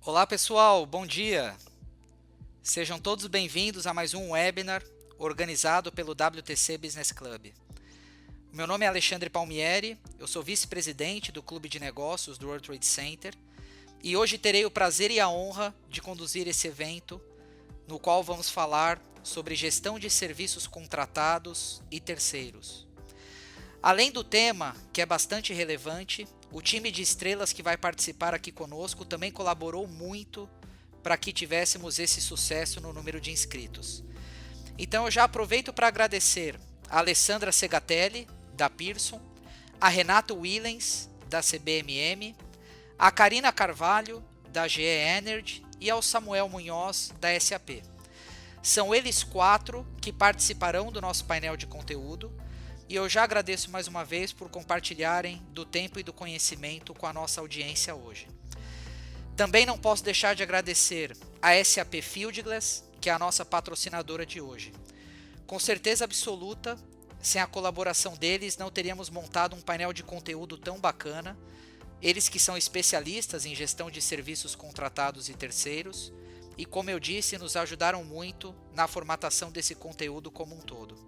Olá pessoal, bom dia! Sejam todos bem-vindos a mais um webinar organizado pelo WTC Business Club. Meu nome é Alexandre Palmieri, eu sou vice-presidente do Clube de Negócios do World Trade Center e hoje terei o prazer e a honra de conduzir esse evento no qual vamos falar sobre gestão de serviços contratados e terceiros. Além do tema, que é bastante relevante, o time de estrelas que vai participar aqui conosco também colaborou muito para que tivéssemos esse sucesso no número de inscritos. Então eu já aproveito para agradecer a Alessandra Segatelli, da Pearson, a Renata Willens, da CBMM, a Karina Carvalho, da GE Energy e ao Samuel Munhoz, da SAP. São eles 4 que participarão do nosso painel de conteúdo e eu já agradeço mais uma vez por compartilharem do tempo e do conhecimento com a nossa audiência hoje. Também não posso deixar de agradecer a SAP Fieldglass, que é a nossa patrocinadora de hoje. Com certeza absoluta, sem a colaboração deles não teríamos montado um painel de conteúdo tão bacana, eles que são especialistas em gestão de serviços contratados e terceiros, e como eu disse, nos ajudaram muito na formatação desse conteúdo como um todo.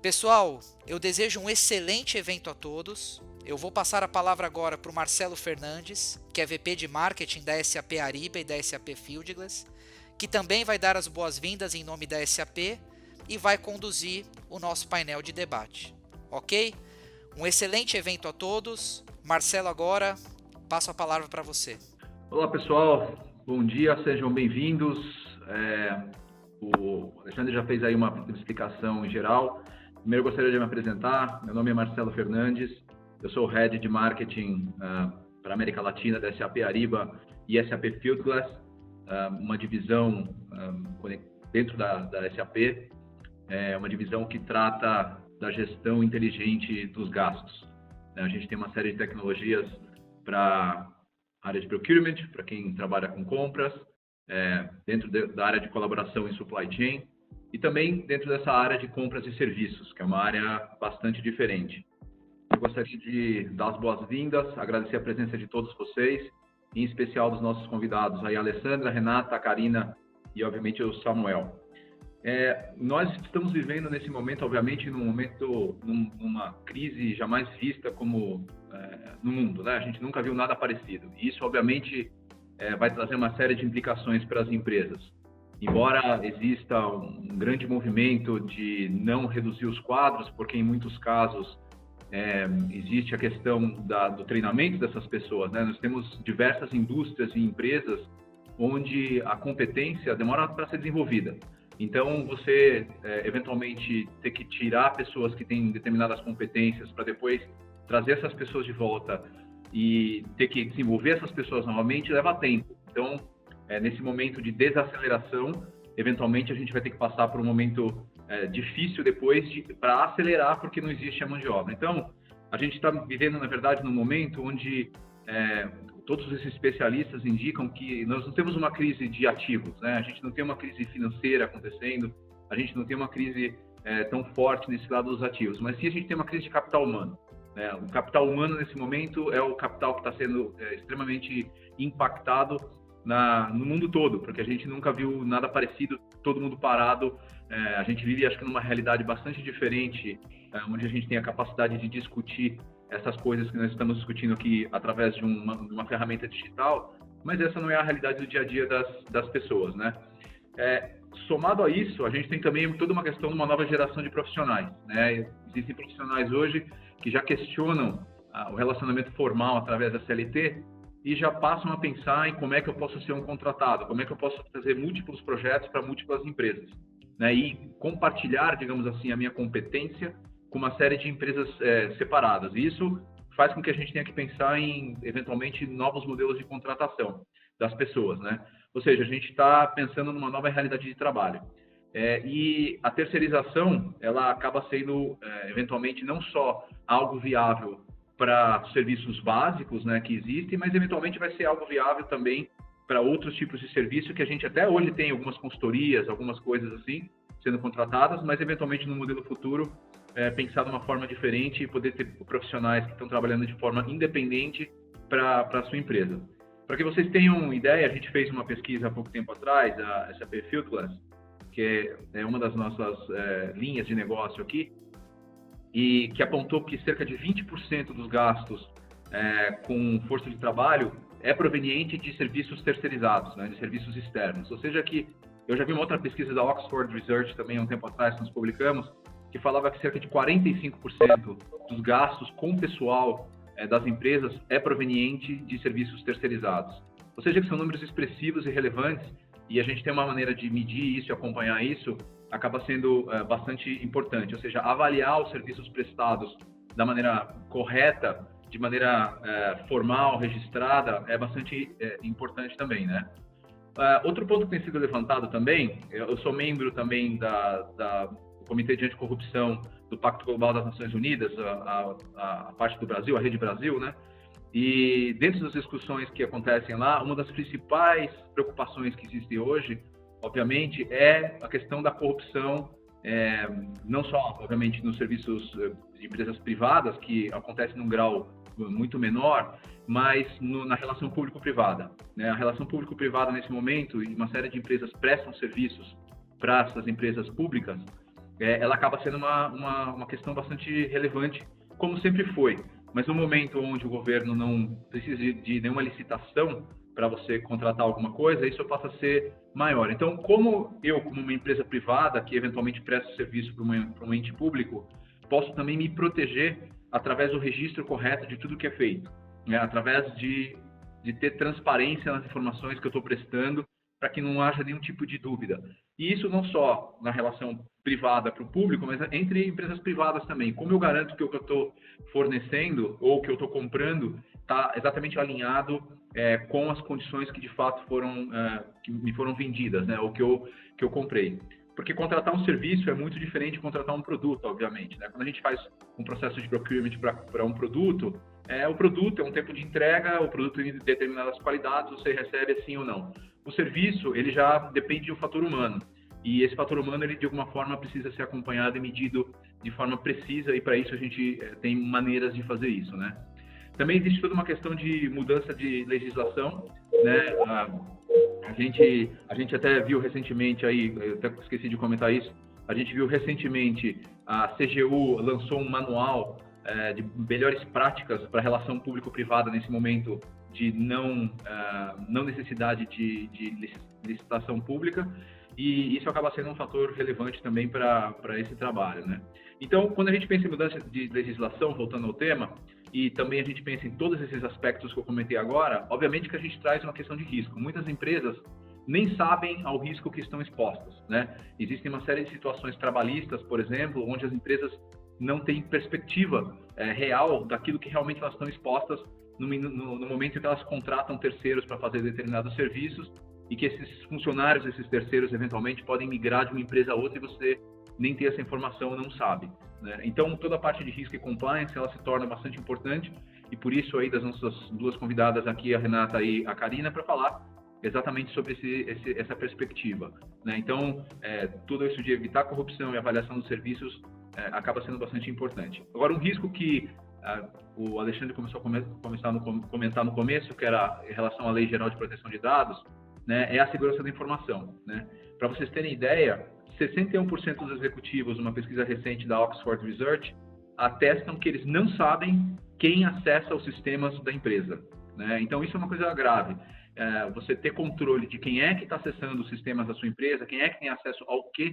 Pessoal, eu desejo um excelente evento a todos. Eu vou passar a palavra agora para o Marcelo Fernandes, que é VP de Marketing da SAP Ariba e da SAP Fieldglass, que também vai dar as boas-vindas em nome da SAP e vai conduzir o nosso painel de debate. Ok? Um excelente evento a todos. Marcelo, agora passo a palavra para você. Olá pessoal, bom dia, sejam bem-vindos. O Alexandre já fez aí uma explicação em geral. Primeiro eu gostaria de me apresentar, meu nome é Marcelo Fernandes, eu sou o Head de Marketing para a América Latina da SAP Ariba e SAP Fieldglass, uma divisão dentro da SAP, uma divisão que trata da gestão inteligente dos gastos. A gente tem uma série de tecnologias para a área de procurement, para quem trabalha com compras, dentro da área de colaboração em supply chain, e também dentro dessa área de compras e serviços, que é uma área bastante diferente. Eu gostaria de dar as boas-vindas, agradecer a presença de todos vocês, em especial dos nossos convidados, aí a Alessandra, a Renata, a Karina e, obviamente, o Samuel. Nós estamos vivendo nesse momento, obviamente, numa crise jamais vista como no mundo, né? A gente nunca viu nada parecido. E isso, obviamente, vai trazer uma série de implicações para as empresas. Embora exista um grande movimento de não reduzir os quadros, porque em muitos casos existe a questão do treinamento dessas pessoas, né? Nós temos diversas indústrias e empresas onde a competência demora para ser desenvolvida. Então, você eventualmente ter que tirar pessoas que têm determinadas competências para depois trazer essas pessoas de volta e ter que desenvolver essas pessoas novamente leva tempo. Então, nesse momento de desaceleração, eventualmente a gente vai ter que passar por um momento difícil depois para acelerar, porque não existe a mão de obra. Então, a gente está vivendo, na verdade, num momento onde todos esses especialistas indicam que nós não temos uma crise de ativos, né? A gente não tem uma crise financeira acontecendo, a gente não tem uma crise tão forte nesse lado dos ativos, mas sim a gente tem uma crise de capital humano. O capital humano, nesse momento, é o capital que está sendo extremamente impactado no mundo todo, porque a gente nunca viu nada parecido, todo mundo parado. A gente vive, acho que, numa realidade bastante diferente, onde a gente tem a capacidade de discutir essas coisas que nós estamos discutindo aqui através de uma ferramenta digital, mas essa não é a realidade do dia a dia das pessoas, né? Somado a isso, a gente tem também toda uma questão de uma nova geração de profissionais, né? Existem profissionais hoje que já questionam o relacionamento formal através da CLT e já passam a pensar em como é que eu posso ser um contratado, como é que eu posso fazer múltiplos projetos para múltiplas empresas, né? E compartilhar, digamos assim, a minha competência com uma série de empresas separadas. E isso faz com que a gente tenha que pensar em, eventualmente, novos modelos de contratação das pessoas, né? Ou seja, a gente está pensando numa nova realidade de trabalho. E a terceirização, ela acaba sendo, eventualmente, não só algo viável para serviços básicos, né, que existem, mas, eventualmente, vai ser algo viável também para outros tipos de serviço que a gente até hoje tem algumas consultorias, algumas coisas assim, sendo contratadas, mas, eventualmente, no modelo futuro, pensar de uma forma diferente e poder ter profissionais que estão trabalhando de forma independente para a sua empresa. Para que vocês tenham ideia, a gente fez uma pesquisa há pouco tempo atrás, a SAP Fieldglass, que é uma das nossas linhas de negócio aqui, e que apontou que cerca de 20% dos gastos com força de trabalho é proveniente de serviços terceirizados, né, de serviços externos. Ou seja, que eu já vi uma outra pesquisa da Oxford Research também há um tempo atrás, que nós publicamos, que falava que cerca de 45% dos gastos com pessoal das empresas é proveniente de serviços terceirizados. Ou seja, que são números expressivos e relevantes, e a gente tem uma maneira de medir isso e acompanhar isso, acaba sendo bastante importante. Ou seja, avaliar os serviços prestados da maneira correta, de maneira formal, registrada, é bastante importante também, né? Outro ponto que tem sido levantado também, eu sou membro também do Comitê de Anticorrupção do Pacto Global das Nações Unidas, a parte do Brasil, a Rede Brasil, né? E dentro das discussões que acontecem lá, uma das principais preocupações que existem hoje, obviamente, é a questão da corrupção, não só, obviamente, nos serviços de empresas privadas, que acontece num grau muito menor, mas na relação público-privada, né? A relação público-privada, nesse momento, e uma série de empresas prestam serviços para essas empresas públicas, ela acaba sendo uma questão bastante relevante, como sempre foi. Mas no momento onde o governo não precisa de nenhuma licitação para você contratar alguma coisa, isso passa a ser maior. Então, como uma empresa privada, que eventualmente presta serviço para um ente público, posso também me proteger através do registro correto de tudo que é feito, né? Através de ter transparência nas informações que eu estou prestando, para que não haja nenhum tipo de dúvida. E isso não só na relação privada para o público, mas entre empresas privadas também. Como eu garanto que o que eu estou fornecendo ou que eu estou comprando está exatamente alinhado com as condições que de fato que me foram vendidas, né? Ou que eu comprei. Porque contratar um serviço é muito diferente de contratar um produto, obviamente, né? Quando a gente faz um processo de procurement para um produto, o produto é um tempo de entrega, o produto tem determinadas qualidades, você recebe assim ou não. O serviço, ele já depende de um fator humano. E esse fator humano, ele de alguma forma precisa ser acompanhado e medido de forma precisa, e para isso a gente tem maneiras de fazer isso, né? Também existe toda uma questão de mudança de legislação, né? A gente até viu recentemente aí, eu até esqueci de comentar isso, a gente viu recentemente a CGU lançou um manual de melhores práticas para a relação público-privada nesse momento de não necessidade de licitação pública, e isso acaba sendo um fator relevante também para esse trabalho, né? Então, quando a gente pensa em mudança de legislação, voltando ao tema, e também a gente pensa em todos esses aspectos que eu comentei agora, obviamente que a gente traz uma questão de risco. Muitas empresas nem sabem ao risco que estão expostas, né? Existem uma série de situações trabalhistas, por exemplo, onde as empresas não têm perspectiva real daquilo que realmente elas estão expostas no momento em que elas contratam terceiros para fazer determinados serviços, e que esses funcionários, esses terceiros, eventualmente podem migrar de uma empresa a outra e você nem ter essa informação, não sabe, né? Então, toda a parte de risco e compliance, ela se torna bastante importante, e por isso aí das nossas duas convidadas aqui, a Renata e a Karina, para falar exatamente sobre essa perspectiva, né? Então, tudo isso de evitar corrupção e avaliação dos serviços acaba sendo bastante importante. Agora, um risco que o Alexandre começou a comentar no começo, que era em relação à Lei Geral de Proteção de Dados, né, é a segurança da informação, né? Para vocês terem ideia, 61% dos executivos, uma pesquisa recente da Oxford Research, atestam que eles não sabem quem acessa os sistemas da empresa, né? Então, isso é uma coisa grave. Você ter controle de quem é que está acessando os sistemas da sua empresa, quem é que tem acesso ao quê,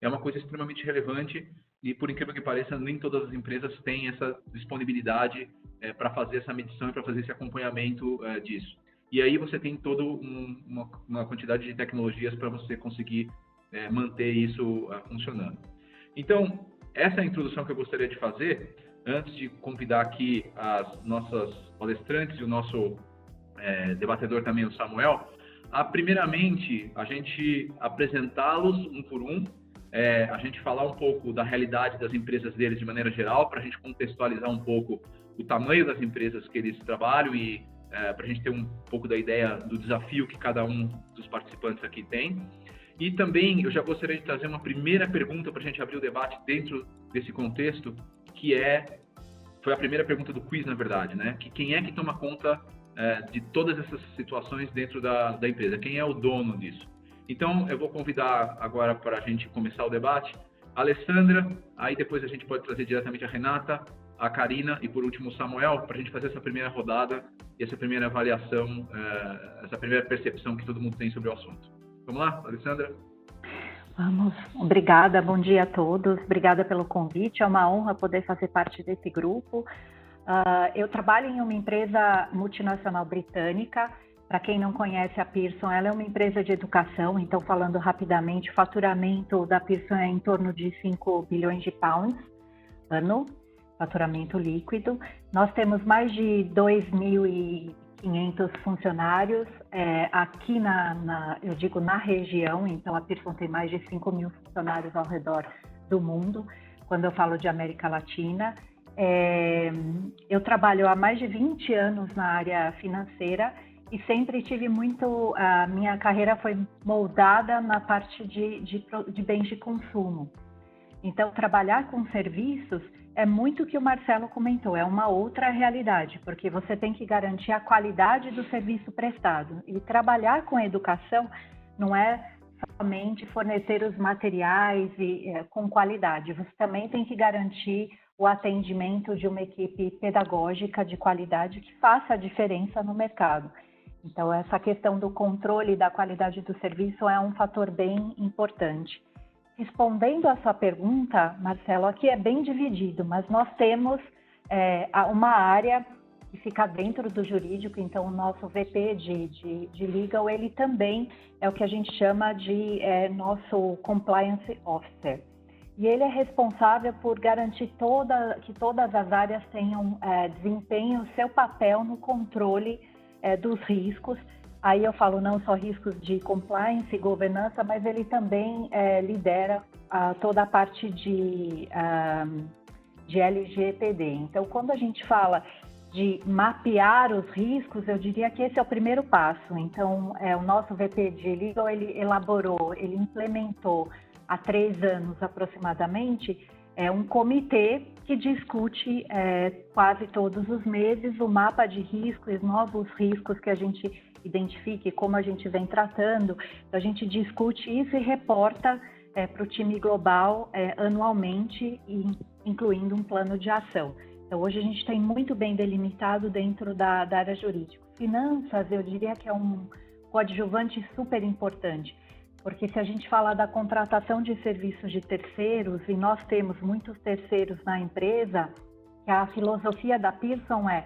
é uma coisa extremamente relevante, e, por incrível que pareça, nem todas as empresas têm essa disponibilidade para fazer essa medição e para fazer esse acompanhamento disso. E aí você tem toda uma quantidade de tecnologias para você conseguir manter isso funcionando. Então, essa é a introdução que eu gostaria de fazer, antes de convidar aqui as nossas palestrantes e o nosso debatedor também, o Samuel, primeiramente, a gente apresentá-los um por um, a gente falar um pouco da realidade das empresas deles de maneira geral, para a gente contextualizar um pouco o tamanho das empresas que eles trabalham e para a gente ter um pouco da ideia do desafio que cada um dos participantes aqui tem. E também eu já gostaria de trazer uma primeira pergunta para a gente abrir o debate dentro desse contexto, que foi a primeira pergunta do quiz, na verdade, né? Que quem é que toma conta de todas essas situações dentro da empresa. Quem é o dono disso? Então, eu vou convidar agora para a gente começar o debate a Alessandra, aí depois a gente pode trazer diretamente a Renata, a Karina e, por último, o Samuel, para a gente fazer essa primeira rodada e essa primeira avaliação, essa primeira percepção que todo mundo tem sobre o assunto. Vamos lá, Alessandra? Vamos. Obrigada, bom dia a todos. Obrigada pelo convite, é uma honra poder fazer parte desse grupo. Eu trabalho em uma empresa multinacional britânica. Para quem não conhece a Pearson, ela é uma empresa de educação, então falando rapidamente, o faturamento da Pearson é em torno de 5 bilhões de pounds ano, faturamento líquido. Nós temos mais de 2.500 funcionários aqui eu digo na região, então a Pearson tem mais de 5.000 funcionários ao redor do mundo, quando eu falo de América Latina. Eu trabalho há mais de 20 anos na área financeira e sempre tive a minha carreira foi moldada na parte de bens de consumo. Então, trabalhar com serviços é muito o que o Marcelo comentou, é uma outra realidade, porque você tem que garantir a qualidade do serviço prestado. E trabalhar com educação não é somente fornecer os materiais com qualidade, você também tem que garantir o atendimento de uma equipe pedagógica de qualidade que faça a diferença no mercado. Então, essa questão do controle da qualidade do serviço é um fator bem importante. Respondendo à sua pergunta, Marcelo, aqui é bem dividido, mas nós temos uma área que fica dentro do jurídico, então o nosso VP de Legal, ele também é o que a gente chama de nosso Compliance Officer. E ele é responsável por garantir que todas as áreas tenham desempenho seu papel no controle dos riscos. Aí eu falo não só riscos de compliance e governança, mas ele também lidera toda a parte de LGPD. Então, quando a gente fala de mapear os riscos, eu diria que esse é o primeiro passo. Então, o nosso VP de Legal, ele implementou há 3 anos aproximadamente, um comitê que discute quase todos os meses o mapa de riscos, novos riscos que a gente identifique, como a gente vem tratando. A gente discute isso e reporta para o time global anualmente, incluindo um plano de ação. Então, hoje a gente tem muito bem delimitado dentro da área jurídica. Finanças, eu diria que é um coadjuvante super importante, porque se a gente falar da contratação de serviços de terceiros, e nós temos muitos terceiros na empresa, a filosofia da Pearson é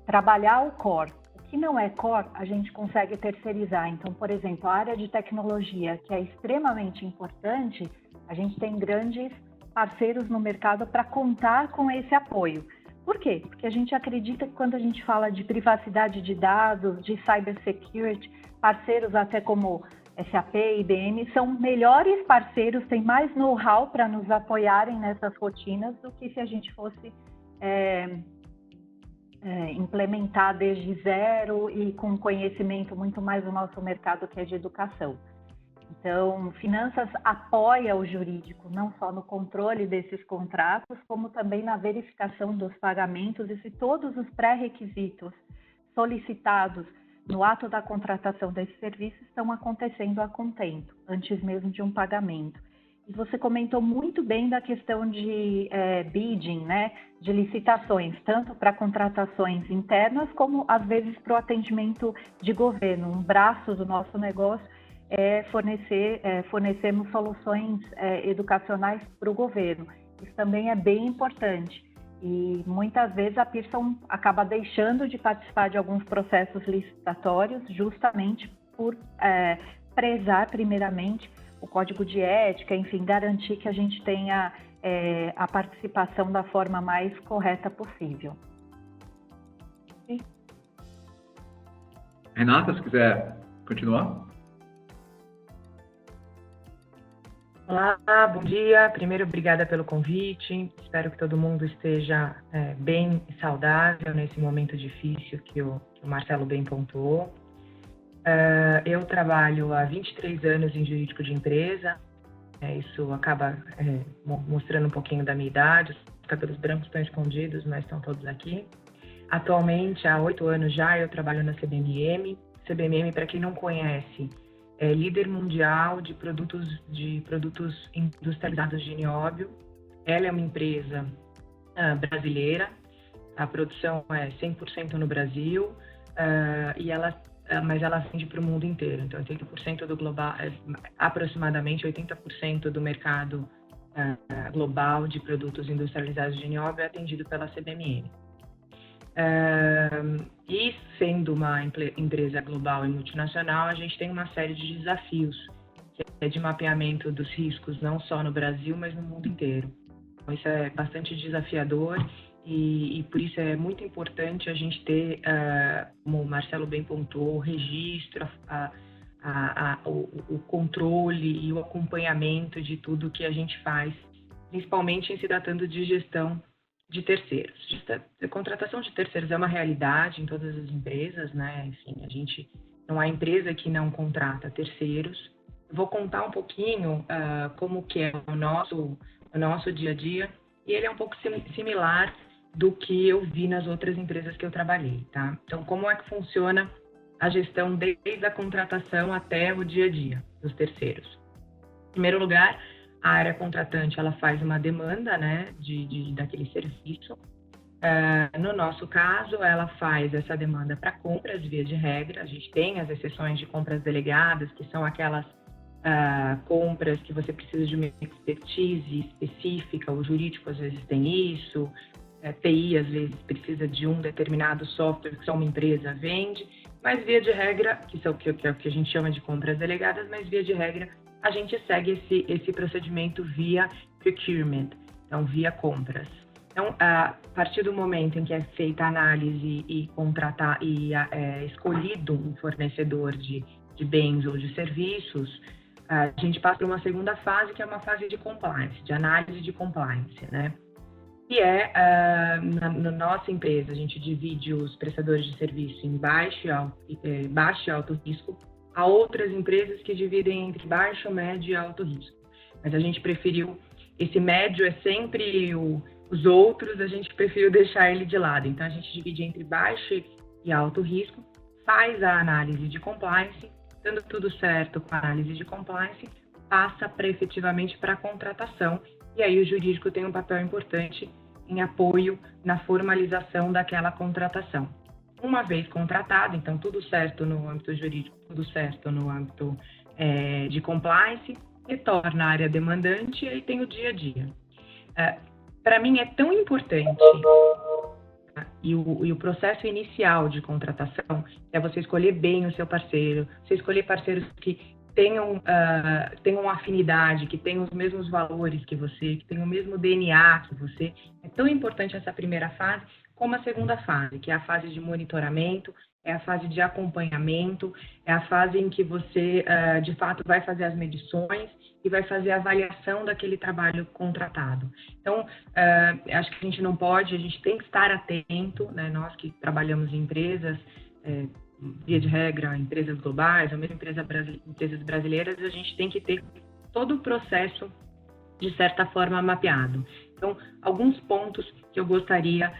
trabalhar o core. O que não é core, a gente consegue terceirizar. Então, por exemplo, a área de tecnologia, que é extremamente importante, a gente tem grandes parceiros no mercado para contar com esse apoio. Por quê? Porque a gente acredita que quando a gente fala de privacidade de dados, de cybersecurity, parceiros até como SAP e IBM são melhores parceiros, têm mais know-how para nos apoiarem nessas rotinas do que se a gente fosse implementar desde zero e com conhecimento muito mais do nosso mercado, que é de educação. Então, finanças apoia o jurídico, não só no controle desses contratos, como também na verificação dos pagamentos e se todos os pré-requisitos solicitados no ato da contratação desse serviço estão acontecendo a contento, antes mesmo de um pagamento. E você comentou muito bem da questão de bidding, né, de licitações, tanto para contratações internas, como às vezes para o atendimento de governo. Um braço do nosso negócio é fornecermos soluções educacionais para o governo. Isso também é bem importante. E muitas vezes a Pearson acaba deixando de participar de alguns processos licitatórios justamente por prezar, primeiramente, o código de ética, enfim, garantir que a gente tenha a participação da forma mais correta possível. Sim. Renata, se quiser continuar. Olá, bom dia. Primeiro, obrigada pelo convite. Espero que todo mundo esteja bem e saudável nesse momento difícil que o Marcelo bem pontuou. Eu trabalho há 23 anos em jurídico de empresa. Isso acaba mostrando um pouquinho da minha idade. Os cabelos brancos estão escondidos, mas estão todos aqui. Atualmente, há 8 anos já, eu trabalho na CBMM. CBMM, para quem não conhece, é líder mundial de produtos industrializados de nióbio. Ela é uma empresa brasileira, a produção é 100% no Brasil, mas ela vende para o mundo inteiro. Então, 80% do global, aproximadamente 80% do mercado global de produtos industrializados de nióbio é atendido pela CBMM. E sendo uma empresa global e multinacional, a gente tem uma série de desafios, que é de mapeamento dos riscos, não só no Brasil, mas no mundo inteiro. Então, isso é bastante desafiador e por isso é muito importante a gente ter, como o Marcelo bem pontuou, o registro, o controle e o acompanhamento de tudo que a gente faz, principalmente em se tratando de gestão de terceiros. A contratação de terceiros é uma realidade em todas as empresas, né? Enfim, não há empresa que não contrata terceiros. Vou contar um pouquinho como que é o nosso dia a dia, e ele é um pouco similar do que eu vi nas outras empresas que eu trabalhei, tá? Então, como é que funciona a gestão desde a contratação até o dia a dia dos terceiros? Em primeiro lugar, a área contratante, ela faz uma demanda, né, daquele serviço. No nosso caso, ela faz essa demanda para compras, via de regra. A gente tem as exceções de compras delegadas, que são aquelas compras que você precisa de uma expertise específica. O jurídico, às vezes, tem isso. TI, às vezes, precisa de um determinado software que só uma empresa vende. Mas, via de regra, que é o que a gente chama de compras delegadas, mas, via de regra, a gente segue esse procedimento via procurement, então via compras. Então, a partir do momento em que é feita a análise e escolhido um fornecedor de bens ou de serviços, a gente passa para uma segunda fase, que é uma fase de compliance, de análise de compliance, né? Que na nossa empresa, a gente divide os prestadores de serviço em baixo e alto risco. Há outras empresas que dividem entre baixo, médio e alto risco. Mas a gente preferiu, esse médio é sempre os outros, a gente preferiu deixar ele de lado. Então, a gente divide entre baixo e alto risco, faz a análise de compliance, dando tudo certo com a análise de compliance, passa efetivamente para a contratação. E aí o jurídico tem um papel importante em apoio na formalização daquela contratação. Uma vez contratado, então tudo certo no âmbito jurídico, tudo certo no âmbito de compliance, retorna à área demandante e aí tem o dia a dia. Para mim é tão importante, e o processo inicial de contratação é você escolher bem o seu parceiro, você escolher parceiros que tenham afinidade, que tenham os mesmos valores que você, que tenham o mesmo DNA que você. É tão importante essa primeira fase, como a segunda fase, que é a fase de monitoramento, é a fase de acompanhamento, é a fase em que você, de fato, vai fazer as medições e vai fazer a avaliação daquele trabalho contratado. Então, acho que a gente tem que estar atento, né? Nós que trabalhamos em empresas, via de regra, empresas globais, ou mesmo empresas brasileiras, a gente tem que ter todo o processo, de certa forma, mapeado. Então, alguns pontos que eu gostaria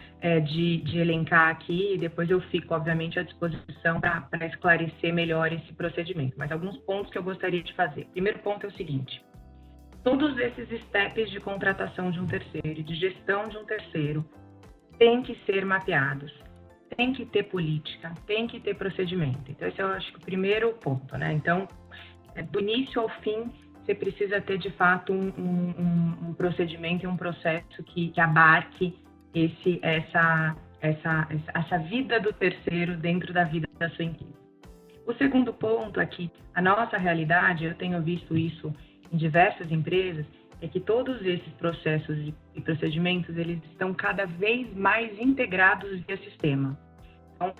de elencar aqui, e depois eu fico, obviamente, à disposição para esclarecer melhor esse procedimento. Mas alguns pontos que eu gostaria de fazer. O primeiro ponto é o seguinte: todos esses steps de contratação de um terceiro e de gestão de um terceiro têm que ser mapeados. Tem que ter política, tem que ter procedimento. Então, esse eu acho que o primeiro ponto, né? Então, do início ao fim, você precisa ter, de fato, um procedimento e um processo que abarque essa vida do terceiro dentro da vida da sua empresa. O segundo ponto é que a nossa realidade, eu tenho visto isso em diversas empresas, é que todos esses processos e procedimentos, eles estão cada vez mais integrados via sistema. Então,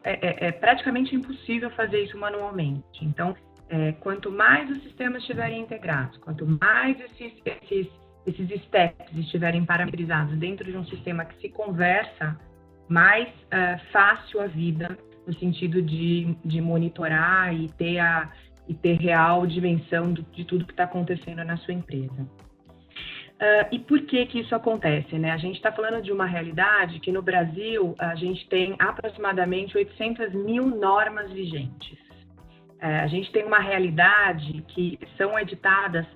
é praticamente impossível fazer isso manualmente. Então, quanto mais os sistemas estiverem integrados, quanto mais esses steps estiverem parametrizados dentro de um sistema que se conversa, mais fácil a vida, no sentido de monitorar e ter real dimensão de tudo que está acontecendo na sua empresa. E por que isso acontece, né? A gente está falando de uma realidade que no Brasil a gente tem aproximadamente 800 mil normas vigentes. A gente tem uma realidade que são editadas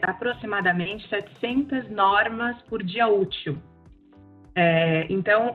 aproximadamente 700 normas por dia útil. Então,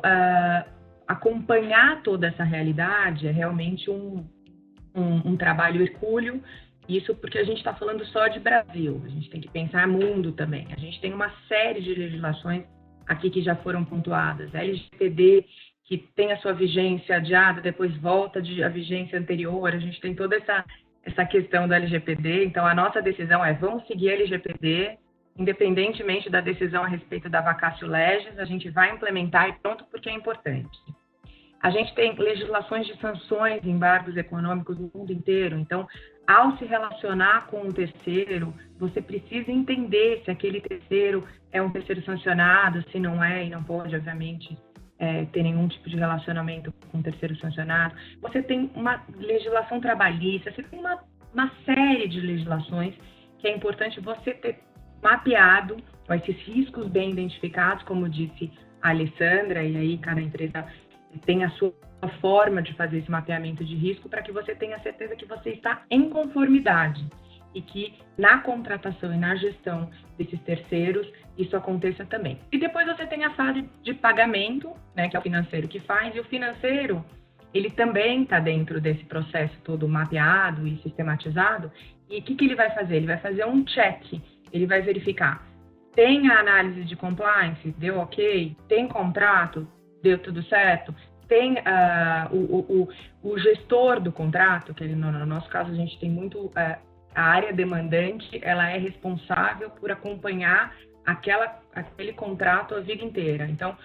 acompanhar toda essa realidade é realmente um trabalho hercúleo. Isso porque a gente está falando só de Brasil, a gente tem que pensar mundo também. A gente tem uma série de legislações aqui que já foram pontuadas. A LGPD, que tem a sua vigência adiada, depois volta a vigência anterior. A gente tem toda essa questão da LGPD. Então, a nossa decisão é: vamos seguir a LGPD, independentemente da decisão a respeito da vacatio legis, a gente vai implementar e pronto, porque é importante. A gente tem legislações de sanções e embargos econômicos no mundo inteiro. Então, ao se relacionar com um terceiro, você precisa entender se aquele terceiro é um terceiro sancionado, se não é, e não pode, obviamente, ter nenhum tipo de relacionamento com um terceiro sancionado. Você tem uma legislação trabalhista, você tem uma série de legislações que é importante você ter mapeado, com esses riscos bem identificados, como disse a Alessandra, e aí cada empresa tem a sua forma de fazer esse mapeamento de risco para que você tenha certeza que você está em conformidade e que na contratação e na gestão desses terceiros isso aconteça também. E depois você tem a fase de pagamento, né, que é o financeiro que faz, e o financeiro ele também está dentro desse processo todo mapeado e sistematizado. E o que ele vai fazer? Ele vai fazer um check, ele vai verificar: tem a análise de compliance? Deu ok? Tem contrato? Deu tudo certo? Tem o gestor do contrato, que no nosso caso a gente tem muito a área demandante, ela é responsável por acompanhar aquele contrato a vida inteira. Então,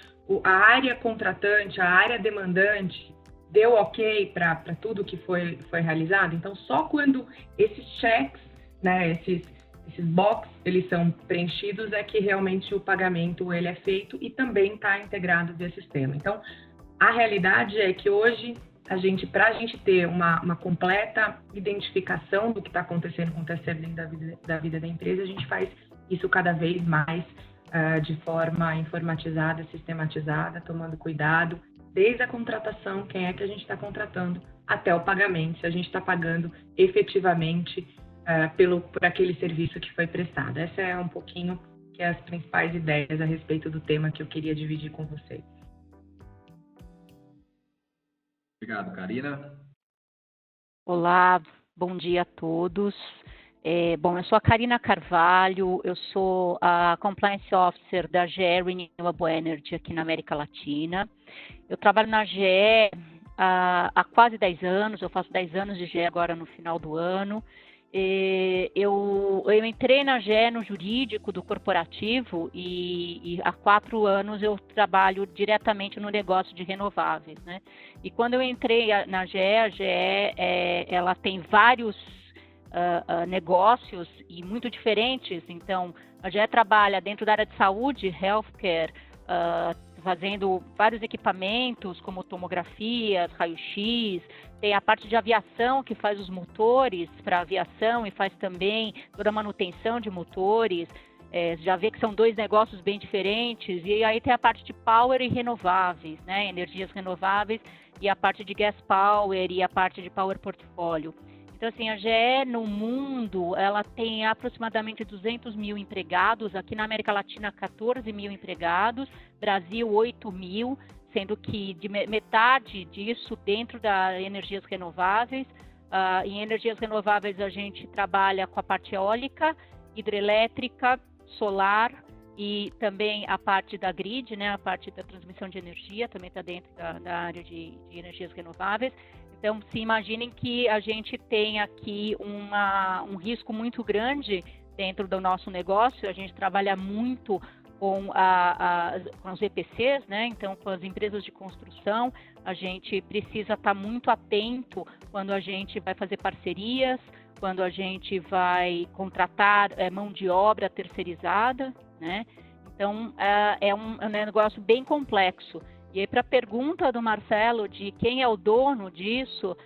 a área contratante, a área demandante, deu ok para tudo que foi realizado. Então, só quando esses checks, né, esses box, eles são preenchidos, é que realmente o pagamento ele é feito e também está integrado via sistema. Então, a realidade é que hoje, para a gente ter uma completa identificação do que está acontecendo com o terceiro dentro da vida da empresa, a gente faz isso cada vez mais de forma informatizada, sistematizada, tomando cuidado, desde a contratação, quem é que a gente está contratando, até o pagamento, se a gente está pagando efetivamente por aquele serviço que foi prestado. Essa é um pouquinho que é as principais ideias a respeito do tema que eu queria dividir com vocês. Obrigado, Karina. Olá, bom dia a todos. Bom, eu sou a Karina Carvalho, eu sou a Compliance Officer da GE Renewable Energy aqui na América Latina. Eu trabalho na GE há quase 10 anos, eu faço 10 anos de GE agora no final do ano. Eu entrei na GE no jurídico do corporativo e há 4 anos eu trabalho diretamente no negócio de renováveis, né? E quando eu entrei na GE, a GE ela tem vários negócios e muito diferentes. Então, a GE trabalha dentro da área de saúde, healthcare, fazendo vários equipamentos como tomografias, raio-x, tem a parte de aviação que faz os motores para aviação e faz também toda a manutenção de motores, já vê que são 2 negócios bem diferentes, e aí tem a parte de power e renováveis, né, energias renováveis, e a parte de gas power e a parte de power portfólio. Então, assim, a GE no mundo, ela tem aproximadamente 200 mil empregados, aqui na América Latina 14 mil empregados, Brasil 8 mil, sendo que de metade disso dentro das energias renováveis. Em energias renováveis a gente trabalha com a parte eólica, hidrelétrica, solar e também a parte da grid, né, a parte da transmissão de energia, também está dentro da área de energias renováveis. Então, se imaginem que a gente tem aqui um risco muito grande dentro do nosso negócio. A gente trabalha muito com os EPCs, né? Então, com as empresas de construção, a gente precisa estar muito atento quando a gente vai fazer parcerias, quando a gente vai contratar mão de obra terceirizada, né? Então, é um negócio bem complexo. E aí, para a pergunta do Marcelo de quem é o dono disso,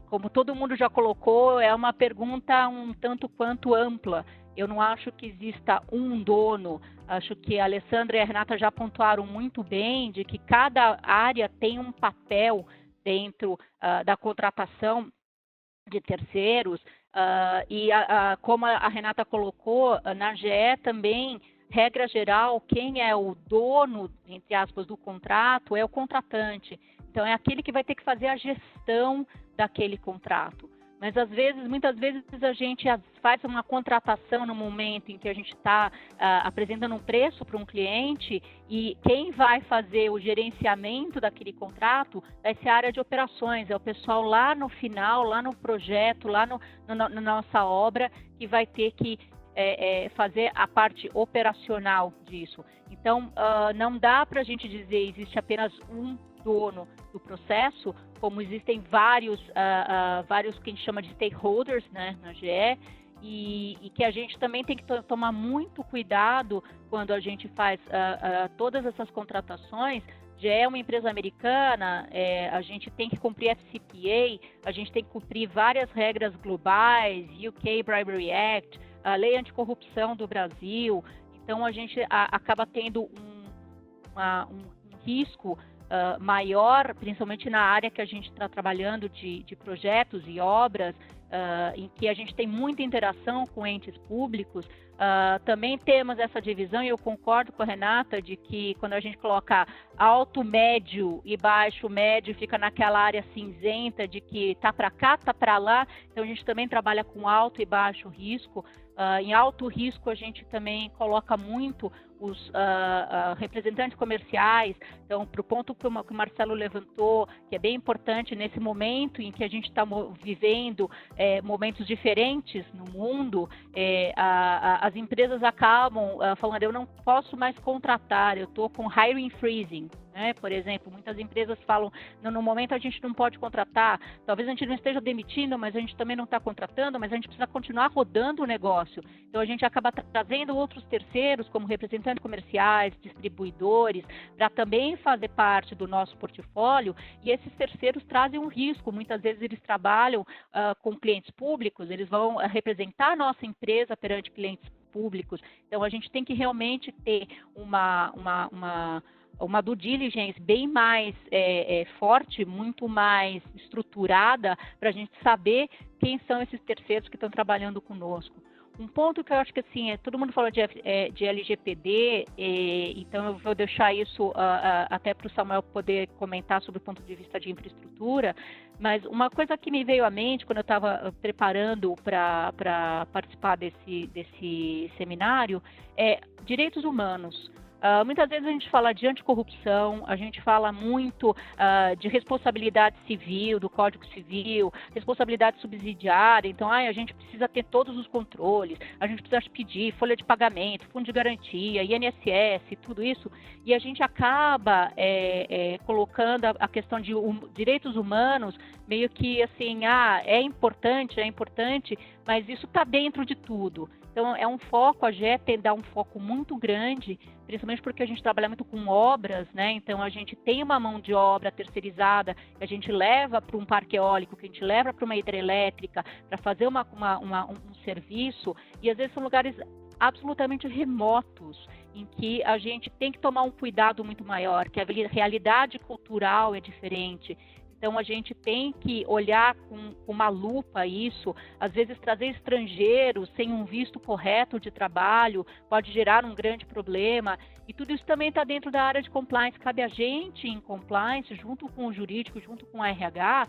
como todo mundo já colocou, é uma pergunta um tanto quanto ampla. eu não acho que exista um dono. Acho que a Alessandra e a Renata já pontuaram muito bem de que cada área tem um papel dentro da contratação de terceiros, como a Renata colocou, na GE também, regra geral, quem é o dono, entre aspas, do contrato é o contratante. Então, é aquele que vai ter que fazer a gestão daquele contrato. Mas, muitas vezes, a gente faz uma contratação no momento em que a gente está apresentando um preço para um cliente e quem vai fazer o gerenciamento daquele contrato vai ser a área de operações, é o pessoal lá no final, lá no projeto, lá na nossa obra, que vai ter que fazer a parte operacional disso. Então, não dá para a gente dizer existe apenas um dono do processo, como existem vários que a gente chama de stakeholders, né, na GE, e que a gente também tem que tomar muito cuidado quando a gente faz todas essas contratações. GE é uma empresa americana, a gente tem que cumprir FCPA, a gente tem que cumprir várias regras globais, UK Bribery Act, a Lei Anticorrupção do Brasil. Então, a gente acaba tendo um risco maior, principalmente na área que a gente está trabalhando de projetos e obras, em que a gente tem muita interação com entes públicos. Também temos essa divisão, e eu concordo com a Renata, de que quando a gente coloca alto, médio e baixo, médio, fica naquela área cinzenta de que tá para cá, tá para lá. Então, a gente também trabalha com alto e baixo risco. Em alto risco, a gente também coloca muito os representantes comerciais. Então, para o ponto que o Marcelo levantou, que é bem importante nesse momento em que a gente está vivendo momentos diferentes no mundo, as empresas acabam falando, eu não posso mais contratar, eu estou com hiring freezing. Por exemplo, muitas empresas falam, no momento a gente não pode contratar, talvez a gente não esteja demitindo, mas a gente também não está contratando, mas a gente precisa continuar rodando o negócio. Então, a gente acaba trazendo outros terceiros, como representantes comerciais, distribuidores, para também fazer parte do nosso portfólio, e esses terceiros trazem um risco. Muitas vezes eles trabalham com clientes públicos, eles vão representar a nossa empresa perante clientes públicos. Então, a gente tem que realmente ter uma due diligence bem mais forte, muito mais estruturada, para a gente saber quem são esses terceiros que estão trabalhando conosco. Um ponto que eu acho que assim, todo mundo falou de LGPD, então eu vou deixar isso até para o Samuel poder comentar sobre o ponto de vista de infraestrutura, mas uma coisa que me veio à mente quando eu estava preparando para participar desse seminário é direitos humanos. Muitas vezes a gente fala de anticorrupção, a gente fala muito de responsabilidade civil, do Código Civil, responsabilidade subsidiária. Então, a gente precisa ter todos os controles, a gente precisa pedir folha de pagamento, fundo de garantia, INSS, tudo isso. E a gente acaba colocando a questão de direitos humanos meio que assim, é importante, mas isso está dentro de tudo. Então, é um foco, a GE dá um foco muito grande, principalmente porque a gente trabalha muito com obras, né? Então, a gente tem uma mão de obra terceirizada, que a gente leva para um parque eólico, que a gente leva para uma hidrelétrica, para fazer um serviço, e às vezes são lugares absolutamente remotos, em que a gente tem que tomar um cuidado muito maior, que a realidade cultural é diferente. Então, a gente tem que olhar com uma lupa isso. Às vezes, trazer estrangeiros sem um visto correto de trabalho pode gerar um grande problema. E tudo isso também está dentro da área de compliance. Cabe a gente, em compliance, junto com o jurídico, junto com o RH,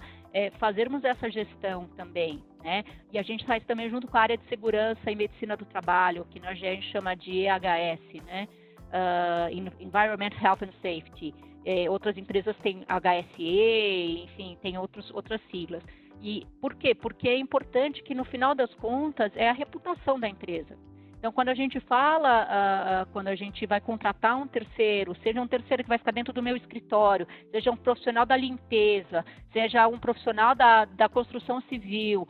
fazermos essa gestão também, né? E a gente faz também junto com a área de segurança e medicina do trabalho, que a gente chama de EHS, né? Environment, Health and Safety. Outras empresas têm HSE, enfim, tem outras siglas. E por quê? Porque é importante que, no final das contas, é a reputação da empresa. Então, quando a gente fala, quando a gente vai contratar um terceiro, seja um terceiro que vai ficar dentro do meu escritório, seja um profissional da limpeza, seja um profissional da construção civil,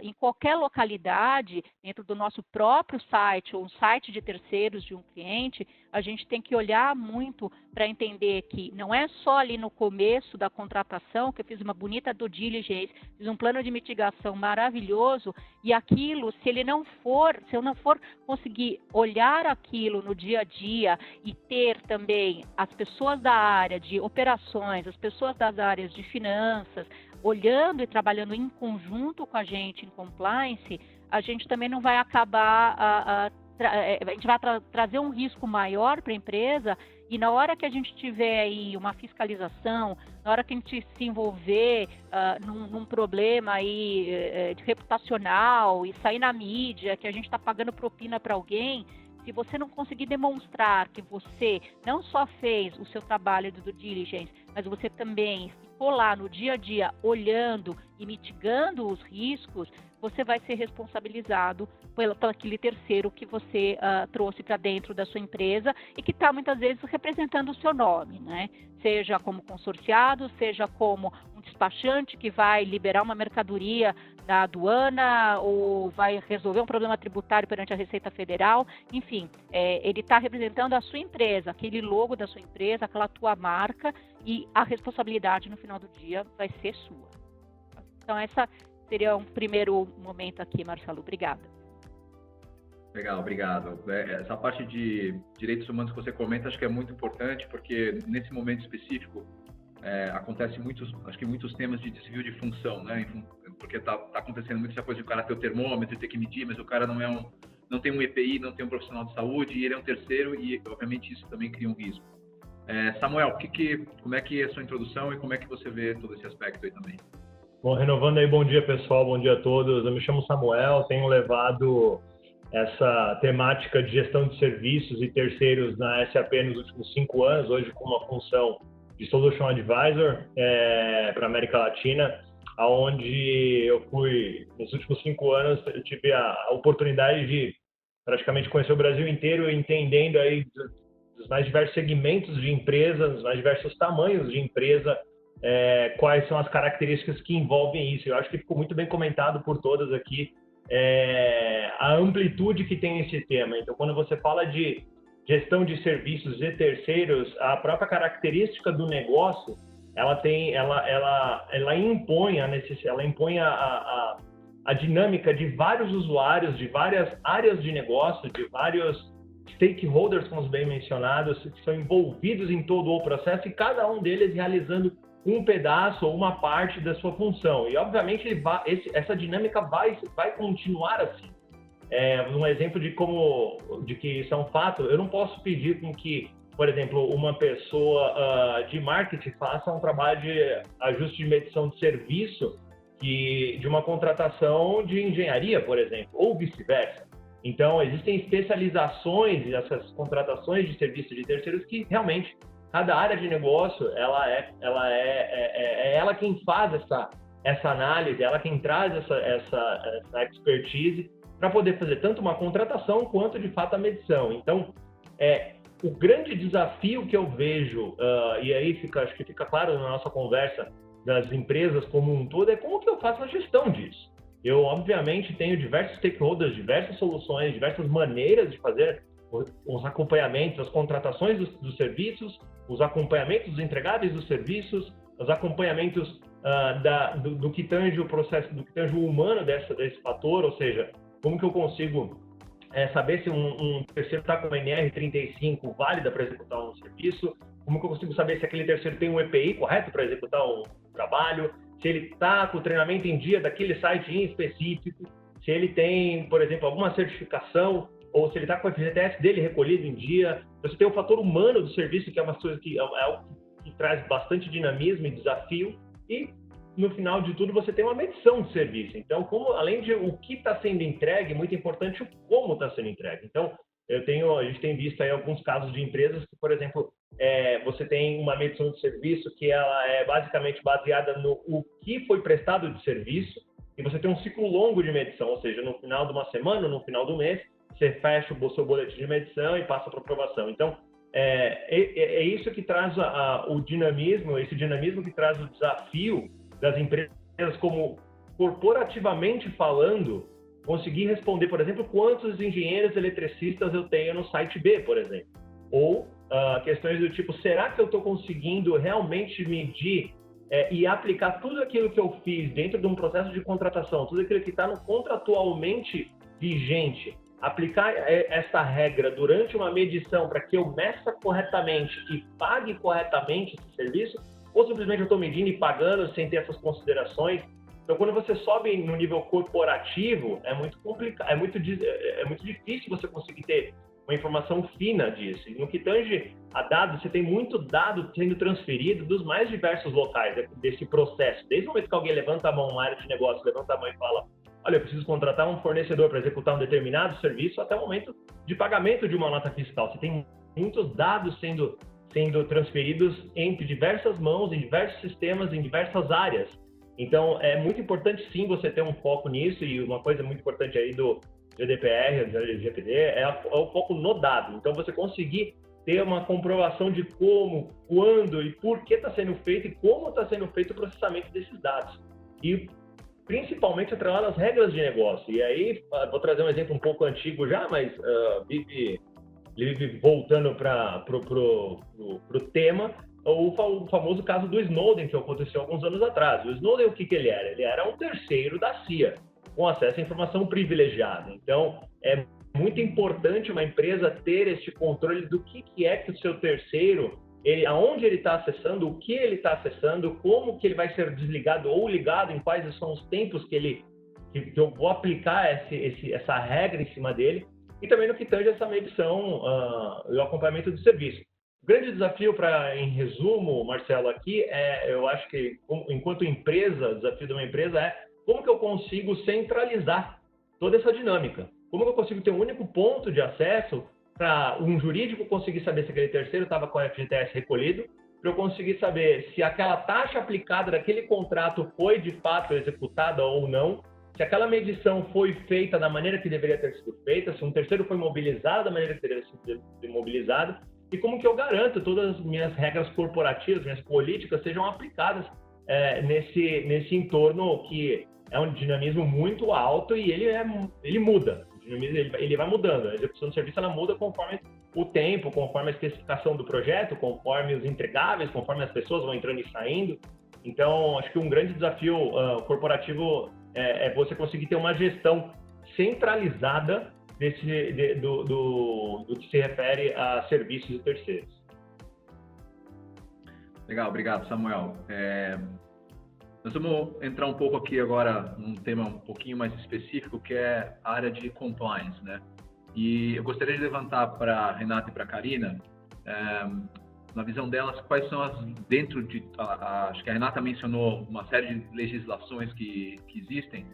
em qualquer localidade, dentro do nosso próprio site ou um site de terceiros de um cliente, a gente tem que olhar muito para entender que não é só ali no começo da contratação que eu fiz uma bonita due diligence, fiz um plano de mitigação maravilhoso e aquilo, se eu não for conseguir olhar aquilo no dia a dia e ter também as pessoas da área de operações, as pessoas das áreas de finanças, olhando e trabalhando em conjunto com a gente em compliance, a gente também não vai acabar, a gente vai trazer um risco maior para a empresa e na hora que a gente tiver aí uma fiscalização, na hora que a gente se envolver num problema aí reputacional e sair na mídia, que a gente está pagando propina para alguém, se você não conseguir demonstrar que você não só fez o seu trabalho de due diligence, mas você também ficou lá no dia a dia olhando e mitigando os riscos, você vai ser responsabilizado por aquele terceiro que você trouxe para dentro da sua empresa e que está muitas vezes representando o seu nome, né? Seja como consorciado, seja como um despachante que vai liberar uma mercadoria da aduana ou vai resolver um problema tributário perante a Receita Federal, enfim, ele está representando a sua empresa, aquele logo da sua empresa, aquela tua marca e a responsabilidade no final do dia vai ser sua. Então essa seria um primeiro momento aqui, Marcelo. Obrigada. Legal, obrigado. Essa parte de direitos humanos que você comenta, acho que é muito importante, porque nesse momento específico acontece muitos temas de desvio de função, né? Porque está acontecendo muito essa coisa de o cara ter o termômetro, ter que medir, mas o cara não tem um EPI, não tem um profissional de saúde, e ele é um terceiro, e obviamente isso também cria um risco. Samuel, como é que é a sua introdução e como é que você vê todo esse aspecto aí também? Bom, renovando aí, bom dia pessoal, bom dia a todos. Eu me chamo Samuel, tenho levado essa temática de gestão de serviços e terceiros na SAP nos últimos 5 anos, hoje com uma função de Solution Advisor para a América Latina, onde eu fui, nos últimos 5 anos, eu tive a oportunidade de praticamente conhecer o Brasil inteiro, entendendo aí dos mais diversos segmentos de empresa, dos mais diversos tamanhos de empresa, quais são as características que envolvem isso. Eu acho que ficou muito bem comentado por todas aqui a amplitude que tem esse tema. Então, quando você fala de gestão de serviços e terceiros, a própria característica do negócio, ela impõe a dinâmica de vários usuários, de várias áreas de negócio, de vários stakeholders, como bem mencionados, que são envolvidos em todo o processo e cada um deles realizando um pedaço ou uma parte da sua função. E, obviamente, essa dinâmica vai continuar assim. Um exemplo de que isso é um fato, eu não posso pedir com que, por exemplo, uma pessoa de marketing faça um trabalho de ajuste de medição de serviço de uma contratação de engenharia, por exemplo, ou vice-versa. Então, existem especializações e essas contratações de serviço de terceiros que realmente cada área de negócio é ela quem faz essa análise, ela quem traz essa expertise para poder fazer tanto uma contratação quanto de fato a medição. Então, o grande desafio que eu vejo, e aí acho que fica claro na nossa conversa das empresas como um todo, é como que eu faço a gestão disso. Eu, obviamente, tenho diversos stakeholders, diversas soluções, diversas maneiras de fazer os acompanhamentos, as contratações dos serviços, os acompanhamentos dos entregáveis dos serviços, os acompanhamentos do que tange o processo, do que tange o humano desse fator, ou seja, como que eu consigo saber se um terceiro está com uma NR35 válida para executar um serviço, como que eu consigo saber se aquele terceiro tem um EPI correto para executar um trabalho, se ele está com o treinamento em dia daquele site em específico, se ele tem, por exemplo, alguma certificação, ou se ele está com o FGTS dele recolhido em dia. Você tem o fator humano do serviço, que é uma coisa que é algo que traz bastante dinamismo e desafio, e no final de tudo você tem uma medição de serviço. Então, além de o que está sendo entregue, é muito importante o como está sendo entregue. Então, a gente tem visto aí alguns casos de empresas que, por exemplo, você tem uma medição de serviço que ela é basicamente baseada no que foi prestado de serviço, e você tem um ciclo longo de medição, ou seja, no final de uma semana, no final do mês, você fecha o seu boletim de medição e passa para aprovação. Então, é isso que traz o dinamismo, esse dinamismo que traz o desafio das empresas como corporativamente falando, conseguir responder, por exemplo, quantos engenheiros eletricistas eu tenho no site B, por exemplo. Ou questões do tipo, será que eu estou conseguindo realmente medir e aplicar tudo aquilo que eu fiz dentro de um processo de contratação, tudo aquilo que está no contratualmente vigente, aplicar essa regra durante uma medição para que eu meça corretamente e pague corretamente esse serviço, ou simplesmente eu estou medindo e pagando sem ter essas considerações. Então, quando você sobe no nível corporativo, é muito complicado, é muito difícil você conseguir ter uma informação fina disso. E no que tange a dados, você tem muito dado sendo transferido dos mais diversos locais desse processo. Desde o momento que alguém levanta a mão, uma área de negócio, levanta a mão e fala, olha, eu preciso contratar um fornecedor para executar um determinado serviço, até o momento de pagamento de uma nota fiscal. Você tem muitos dados sendo transferidos entre diversas mãos, em diversos sistemas, em diversas áreas. Então, é muito importante, sim, você ter um foco nisso, e uma coisa muito importante aí do GDPR, do LGPD, é o foco no dado. Então, você conseguir ter uma comprovação de como, quando e por que está sendo feito e como está sendo feito o processamento desses dados. E, principalmente, atrelado às regras de negócio. E aí, vou trazer um exemplo um pouco antigo já, mas voltando para o tema, o famoso caso do Snowden, que aconteceu alguns anos atrás. O Snowden, o que ele era? Ele era um terceiro da CIA, com acesso à informação privilegiada. Então, é muito importante uma empresa ter este controle do que é que o seu terceiro, aonde ele está acessando, o que ele está acessando, como que ele vai ser desligado ou ligado, em quais são os tempos que eu vou aplicar essa regra em cima dele, e também no que tange essa medição e o acompanhamento do serviço. O grande desafio, em resumo, Marcelo, aqui, eu acho que, enquanto empresa, o desafio de uma empresa é como que eu consigo centralizar toda essa dinâmica? Como que eu consigo ter um único ponto de acesso para um jurídico conseguir saber se aquele terceiro estava com o FGTS recolhido, para eu conseguir saber se aquela taxa aplicada daquele contrato foi de fato executada ou não, se aquela medição foi feita da maneira que deveria ter sido feita, se um terceiro foi mobilizado da maneira que deveria ser mobilizado, e como que eu garanto todas as minhas regras corporativas, minhas políticas sejam aplicadas nesse entorno que é um dinamismo muito alto e ele muda. O dinamismo ele vai mudando. A execução do serviço ela muda conforme o tempo, conforme a especificação do projeto, conforme os entregáveis, conforme as pessoas vão entrando e saindo. Então, acho que um grande desafio corporativo é você conseguir ter uma gestão centralizada do que se refere a serviços de terceiros. Legal, obrigado, Samuel. Nós vamos entrar um pouco aqui agora num tema um pouquinho mais específico, que é a área de compliance, né? E eu gostaria de levantar para a Renata e para a Karina, na visão delas, quais são dentro de... acho que a Renata mencionou uma série de legislações que existem,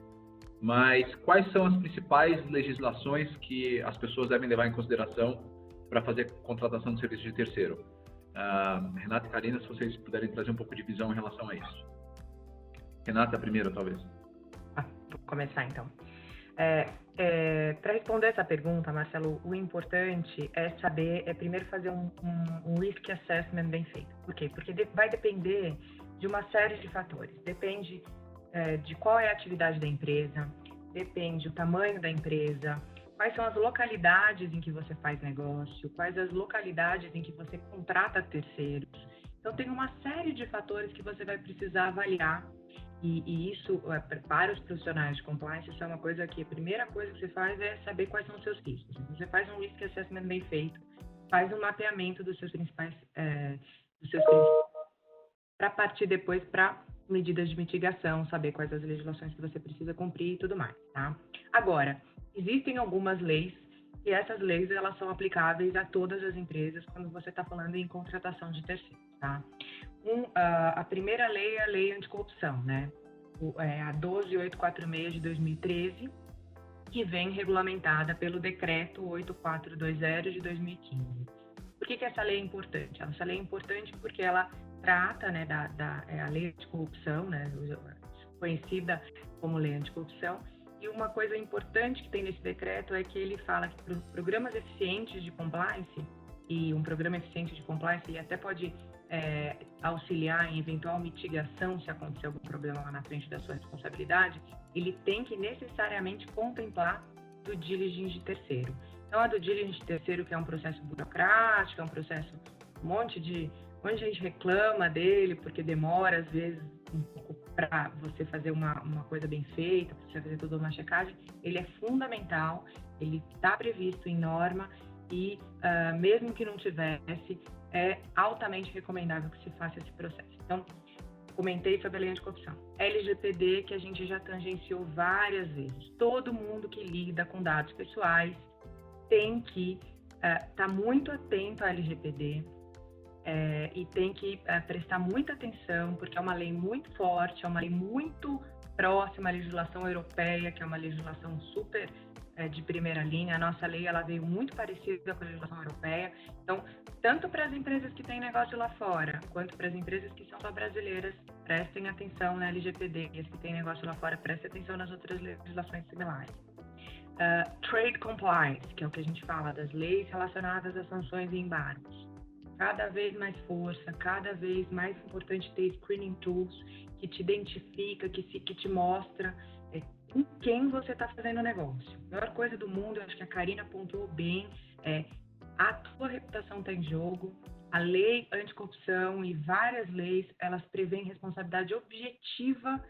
mas quais são as principais legislações que as pessoas devem levar em consideração para fazer contratação de serviço de terceiro? Renata e Karina, se vocês puderem trazer um pouco de visão em relação a isso. Renata, primeiro, talvez. Vou começar, então. Para responder essa pergunta, Marcelo, o importante é primeiro fazer um risk assessment bem feito. Por quê? Porque vai depender de uma série de fatores. Depende de qual é a atividade da empresa, depende do tamanho da empresa, quais são as localidades em que você faz negócio, quais as localidades em que você contrata terceiros. Então, tem uma série de fatores que você vai precisar avaliar. E isso, para os profissionais de compliance, isso é uma coisa que a primeira coisa que você faz é saber quais são os seus riscos. Você faz um risk assessment bem feito, faz um mapeamento dos seus principais para partir depois para medidas de mitigação, saber quais as legislações que você precisa cumprir e tudo mais, tá? Agora, existem algumas leis e essas leis elas são aplicáveis a todas as empresas quando você está falando em contratação de terceiros, tá? A primeira lei é a lei anticorrupção, né? A 12846 de 2013, que vem regulamentada pelo decreto 8420 de 2015. Por que essa lei é importante? Essa lei é importante porque ela trata, né, a lei anticorrupção, né, conhecida como lei anticorrupção. E uma coisa importante que tem nesse decreto é que ele fala que programas eficientes de compliance, e um programa eficiente de compliance, e até pode auxiliar em eventual mitigação se acontecer algum problema lá na frente da sua responsabilidade, ele tem que necessariamente contemplar due diligence de terceiro. Então, a due diligence de terceiro, que é um processo burocrático, é um processo, onde a gente reclama dele, porque demora, às vezes, um pouco para você fazer uma coisa bem feita, para você fazer toda uma checagem, ele é fundamental, ele está previsto em norma e, mesmo que não tivesse, é altamente recomendável que se faça esse processo. Então, comentei sobre a lei anticorrupção. LGPD, que a gente já tangenciou várias vezes. Todo mundo que lida com dados pessoais tem que estar muito atento à LGPD e tem que prestar muita atenção, porque é uma lei muito forte, é uma lei muito próxima à legislação europeia, que é uma legislação super de primeira linha. A nossa lei ela veio muito parecida com a legislação europeia. Então, tanto para as empresas que têm negócio lá fora, quanto para as empresas que são só brasileiras, prestem atenção na LGPD. E as que têm negócio lá fora, prestem atenção nas outras legislações similares. Trade Compliance, que é o que a gente fala das leis relacionadas a sanções e embargos. Cada vez mais força, cada vez mais importante ter screening tools que te identifica, que te mostra com quem você está fazendo o negócio. A melhor coisa do mundo, eu acho que a Karina pontuou bem, a tua reputação está em jogo. A lei anticorrupção e várias leis, elas prevêem responsabilidade objetiva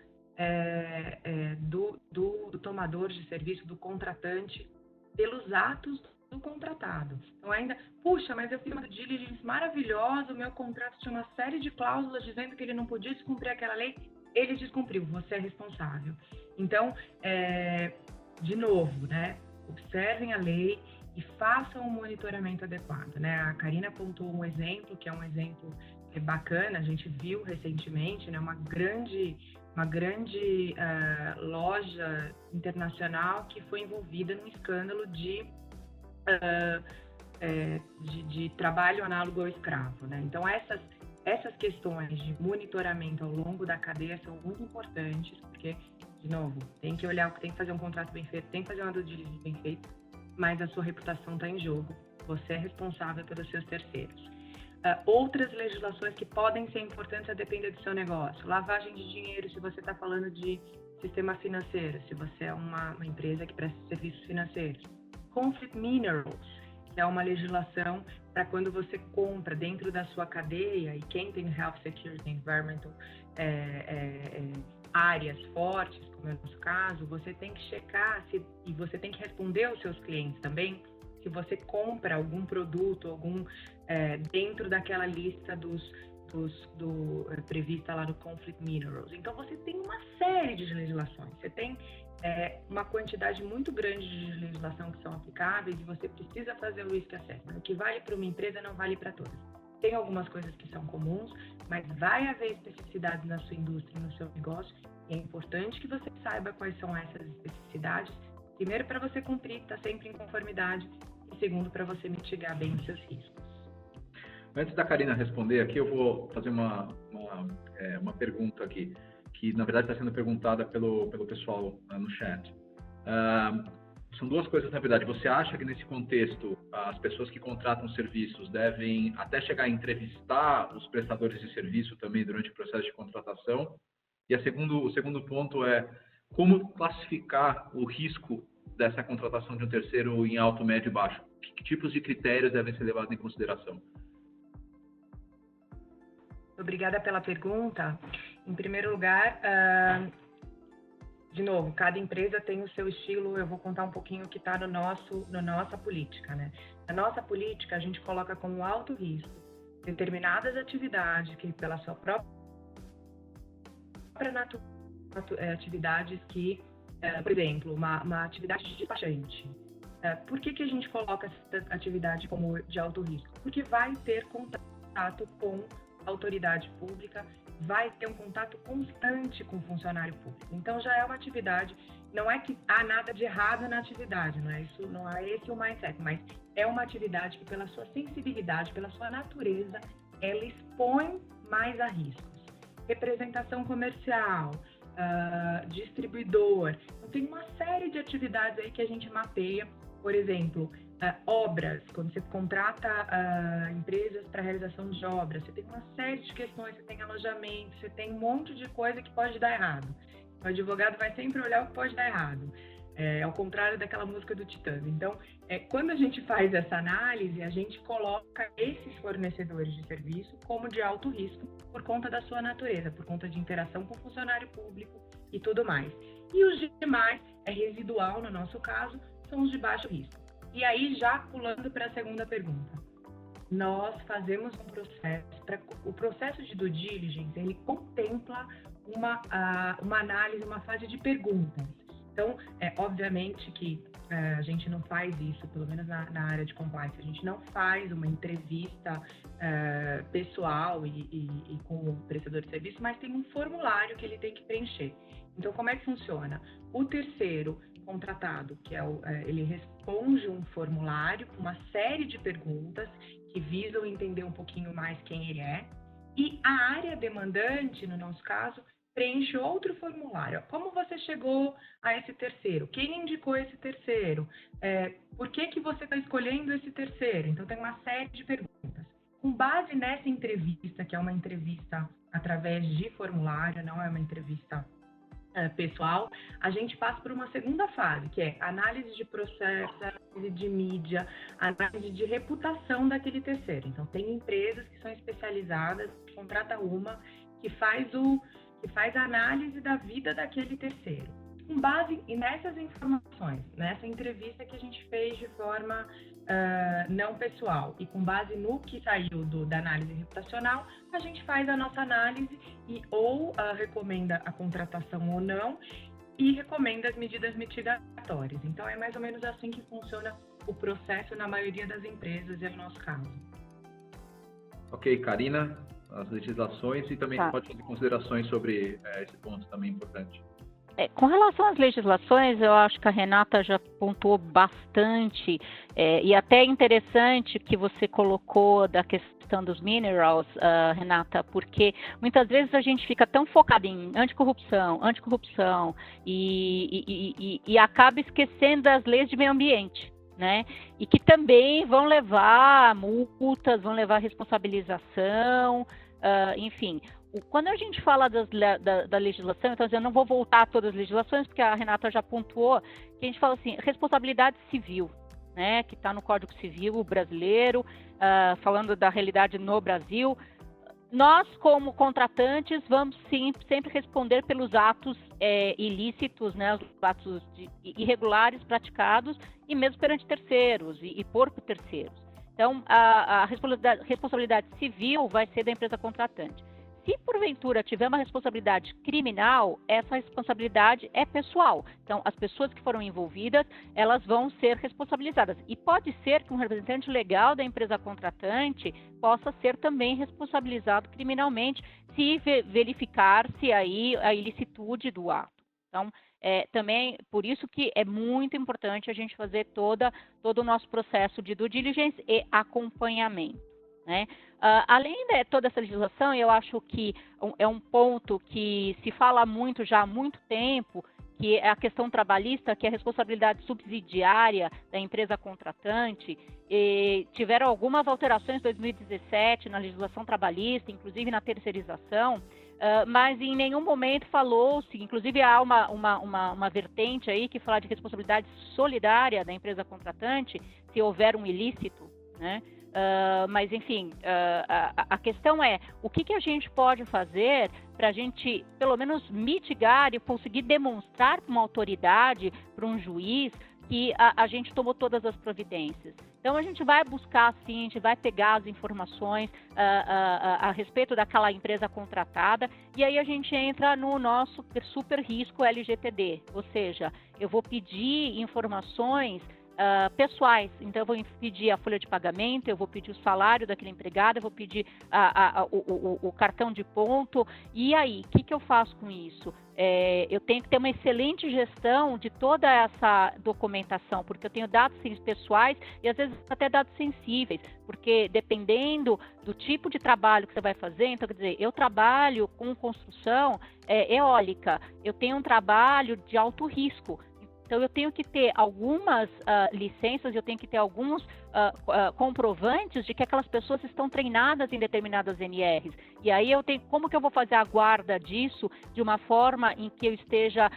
do tomador de serviço, do contratante, pelos atos do contratado. Então ainda, puxa, mas eu fiz uma due diligence maravilhosa, o meu contrato tinha uma série de cláusulas dizendo que ele não podia descumprir aquela lei, ele descumpriu, você é responsável. Então, de novo, né, observem a lei e façam um monitoramento adequado, né? A Karina apontou um exemplo, que é um exemplo bacana, a gente viu recentemente, né, uma grande loja internacional que foi envolvida num escândalo de trabalho análogo ao escravo, né? Então, essas questões de monitoramento ao longo da cadeia são muito importantes, porque, de novo, tem que olhar, tem que fazer um contrato bem feito, tem que fazer uma due diligence bem feita, mas a sua reputação está em jogo, você é responsável pelos seus terceiros. Outras legislações que podem ser importantes a depender do seu negócio. Lavagem de dinheiro, se você está falando de sistema financeiro, se você é uma empresa que presta serviços financeiros. Conflict Minerals, que é uma legislação para quando você compra dentro da sua cadeia, e quem tem Health, Security, Environmental, áreas fortes, como é o nosso caso, você tem que checar e você tem que responder aos seus clientes também, se você compra algum produto, dentro daquela lista prevista lá no Conflict Minerals. Então, você tem uma série de legislações, você tem uma quantidade muito grande de legislação que são aplicáveis e você precisa fazer o risk assessment. O que vale para uma empresa não vale para todas. Tem algumas coisas que são comuns, mas vai haver especificidades na sua indústria, no seu negócio, e é importante que você saiba quais são essas especificidades. Primeiro, para você cumprir, estar sempre em conformidade, e segundo, para você mitigar bem os seus riscos. Antes da Karina responder aqui, eu vou fazer uma pergunta aqui, que na verdade está sendo perguntada pelo pessoal no chat. São duas coisas, na verdade. Você acha que nesse contexto as pessoas que contratam serviços devem até chegar a entrevistar os prestadores de serviço também durante o processo de contratação? E o segundo ponto é como classificar o risco dessa contratação de um terceiro em alto, médio e baixo? Que tipos de critérios devem ser levados em consideração? Obrigada pela pergunta. Em primeiro lugar, de novo, cada empresa tem o seu estilo. Eu vou contar um pouquinho o que está na nossa política, né? Na nossa política, a gente coloca como alto risco determinadas atividades que, pela sua própria atividades que, por exemplo, uma atividade de despachante. Por que a gente coloca essa atividade como de alto risco? Porque vai ter contato com a autoridade pública, vai ter um contato constante com o funcionário público. Então, já é uma atividade, não é que há nada de errado na atividade, não é esse o mindset, mas é uma atividade que, pela sua sensibilidade, pela sua natureza, ela expõe mais a riscos. Representação comercial, distribuidor. Então, tem uma série de atividades aí que a gente mapeia. Por exemplo, obras, quando você contrata empresas para realização de obras, você tem uma série de questões, você tem alojamento, você tem um monte de coisa que pode dar errado. O advogado vai sempre olhar o que pode dar errado, ao contrário daquela música do Titãs. Então, quando a gente faz essa análise, a gente coloca esses fornecedores de serviço como de alto risco por conta da sua natureza, por conta de interação com o funcionário público e tudo mais. E os demais, residual no nosso caso, são os de baixo risco. E aí, já pulando para a segunda pergunta, nós fazemos um processo, o processo de due diligence, ele contempla uma análise, uma fase de perguntas. Então, obviamente que a gente não faz isso, pelo menos na área de compliance, a gente não faz uma entrevista pessoal e com o prestador de serviço, mas tem um formulário que ele tem que preencher. Então, como é que funciona? O terceiro contratado, que ele responde um formulário com uma série de perguntas que visam entender um pouquinho mais quem ele é, e a área demandante, no nosso caso, preenche outro formulário. Como você chegou a esse terceiro? Quem indicou esse terceiro? Por que você está escolhendo esse terceiro? Então, tem uma série de perguntas. Com base nessa entrevista, que é uma entrevista através de formulário, não é uma entrevista pessoal, a gente passa por uma segunda fase, que é análise de processo, análise de mídia, análise de reputação daquele terceiro. Então, tem empresas que são especializadas, contrata uma que faz a análise da vida daquele terceiro. Com base nessas informações, nessa entrevista que a gente fez de forma não pessoal e com base no que saiu da análise reputacional, a gente faz a nossa análise e ou recomenda a contratação ou não e recomenda as medidas mitigatórias. Então, é mais ou menos assim que funciona o processo na maioria das empresas e é o nosso caso. Ok, Karina, as legislações e também pode fazer considerações sobre esse ponto também importante. Com relação às legislações, eu acho que a Renata já pontuou bastante, e até interessante que você colocou da questão dos minerals, Renata, porque muitas vezes a gente fica tão focado em anticorrupção, e acaba esquecendo das leis de meio ambiente, né? E que também vão levar multas, vão levar responsabilização, enfim. Quando a gente fala da legislação, então eu não vou voltar a todas as legislações, porque a Renata já pontuou, que a gente fala assim, responsabilidade civil, né, que está no Código Civil brasileiro, falando da realidade no Brasil. Nós, como contratantes, vamos sempre responder pelos atos ilícitos, né, os atos irregulares praticados, e mesmo perante terceiros, e por terceiros. Então, a responsabilidade civil vai ser da empresa contratante. Se porventura tiver uma responsabilidade criminal, essa responsabilidade é pessoal. Então, as pessoas que foram envolvidas, elas vão ser responsabilizadas. E pode ser que um representante legal da empresa contratante possa ser também responsabilizado criminalmente se verificar-se aí a ilicitude do ato. Então, também por isso que é muito importante a gente fazer todo o nosso processo de due diligence e acompanhamento, né? Além de toda essa legislação, eu acho que é um ponto que se fala muito já há muito tempo, que é a questão trabalhista, que é a responsabilidade subsidiária da empresa contratante. Tiveram algumas alterações em 2017 na legislação trabalhista, inclusive na terceirização, mas em nenhum momento falou-se, inclusive há uma vertente aí que fala de responsabilidade solidária da empresa contratante, se houver um ilícito, né? Mas, enfim, a questão é o que a gente pode fazer para a gente, pelo menos, mitigar e conseguir demonstrar para uma autoridade, para um juiz, que a gente tomou todas as providências. Então, a gente vai buscar, sim, a gente vai pegar as informações a respeito daquela empresa contratada, e aí a gente entra no nosso super risco LGPD, ou seja, eu vou pedir informações pessoais. Então, eu vou pedir a folha de pagamento, eu vou pedir o salário daquele empregado, eu vou pedir o cartão de ponto. E aí, o que eu faço com isso? Eu tenho que ter uma excelente gestão de toda essa documentação, porque eu tenho dados pessoais e, às vezes, até dados sensíveis, porque dependendo do tipo de trabalho que você vai fazer, então, quer dizer, eu trabalho com construção eólica, eu tenho um trabalho de alto risco. Então, eu tenho que ter algumas licenças, eu tenho que ter alguns comprovantes de que aquelas pessoas estão treinadas em determinadas NRs. E aí, como que eu vou fazer a guarda disso de uma forma em que eu esteja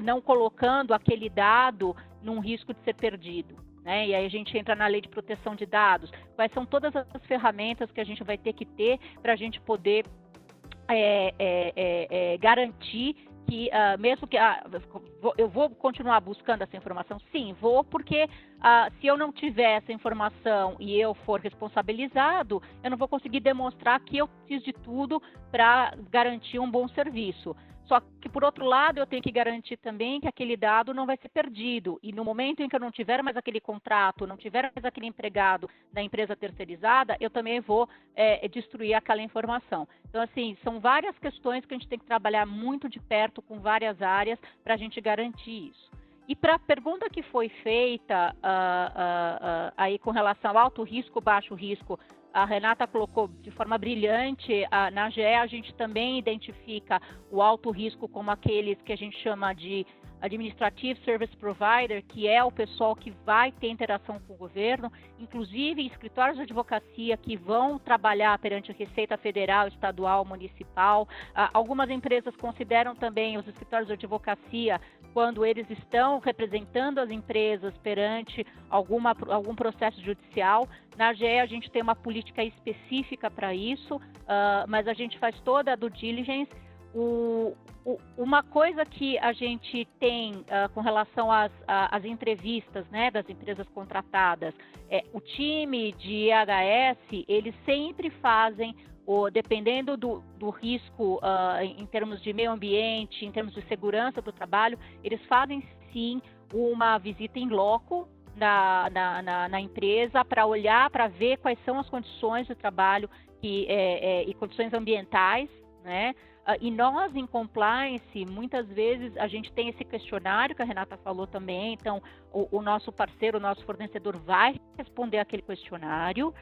não colocando aquele dado num risco de ser perdido? Né? E aí a gente entra na lei de proteção de dados. Quais são todas as ferramentas que a gente vai ter que ter para a gente poder garantir que, mesmo que eu vou continuar buscando essa informação? Sim, vou, porque se eu não tiver essa informação e eu for responsabilizado, eu não vou conseguir demonstrar que eu fiz de tudo para garantir um bom serviço. Só que, por outro lado, eu tenho que garantir também que aquele dado não vai ser perdido. E no momento em que eu não tiver mais aquele contrato, não tiver mais aquele empregado da empresa terceirizada, eu também vou destruir aquela informação. Então, assim, são várias questões que a gente tem que trabalhar muito de perto com várias áreas para a gente garantir isso. E para a pergunta que foi feita aí com relação ao alto risco, baixo risco, a Renata colocou de forma brilhante. Na GE a gente também identifica o alto risco como aqueles que a gente chama de Administrative Service Provider, que é o pessoal que vai ter interação com o governo, inclusive escritórios de advocacia que vão trabalhar perante a Receita Federal, Estadual, Municipal. Algumas empresas consideram também os escritórios de advocacia quando eles estão representando as empresas perante algum processo judicial. Na GE a gente tem uma política específica para isso, mas a gente faz toda a due diligence. Uma coisa que a gente tem com relação às entrevistas, né, das empresas contratadas, o time de EHS, eles sempre fazem, dependendo do risco em termos de meio ambiente, em termos de segurança do trabalho, eles fazem sim uma visita in loco na empresa para olhar, para ver quais são as condições de trabalho e condições ambientais, né? E nós, em compliance, muitas vezes a gente tem esse questionário que a Renata falou também. Então, o nosso parceiro, o nosso fornecedor vai responder aquele questionário,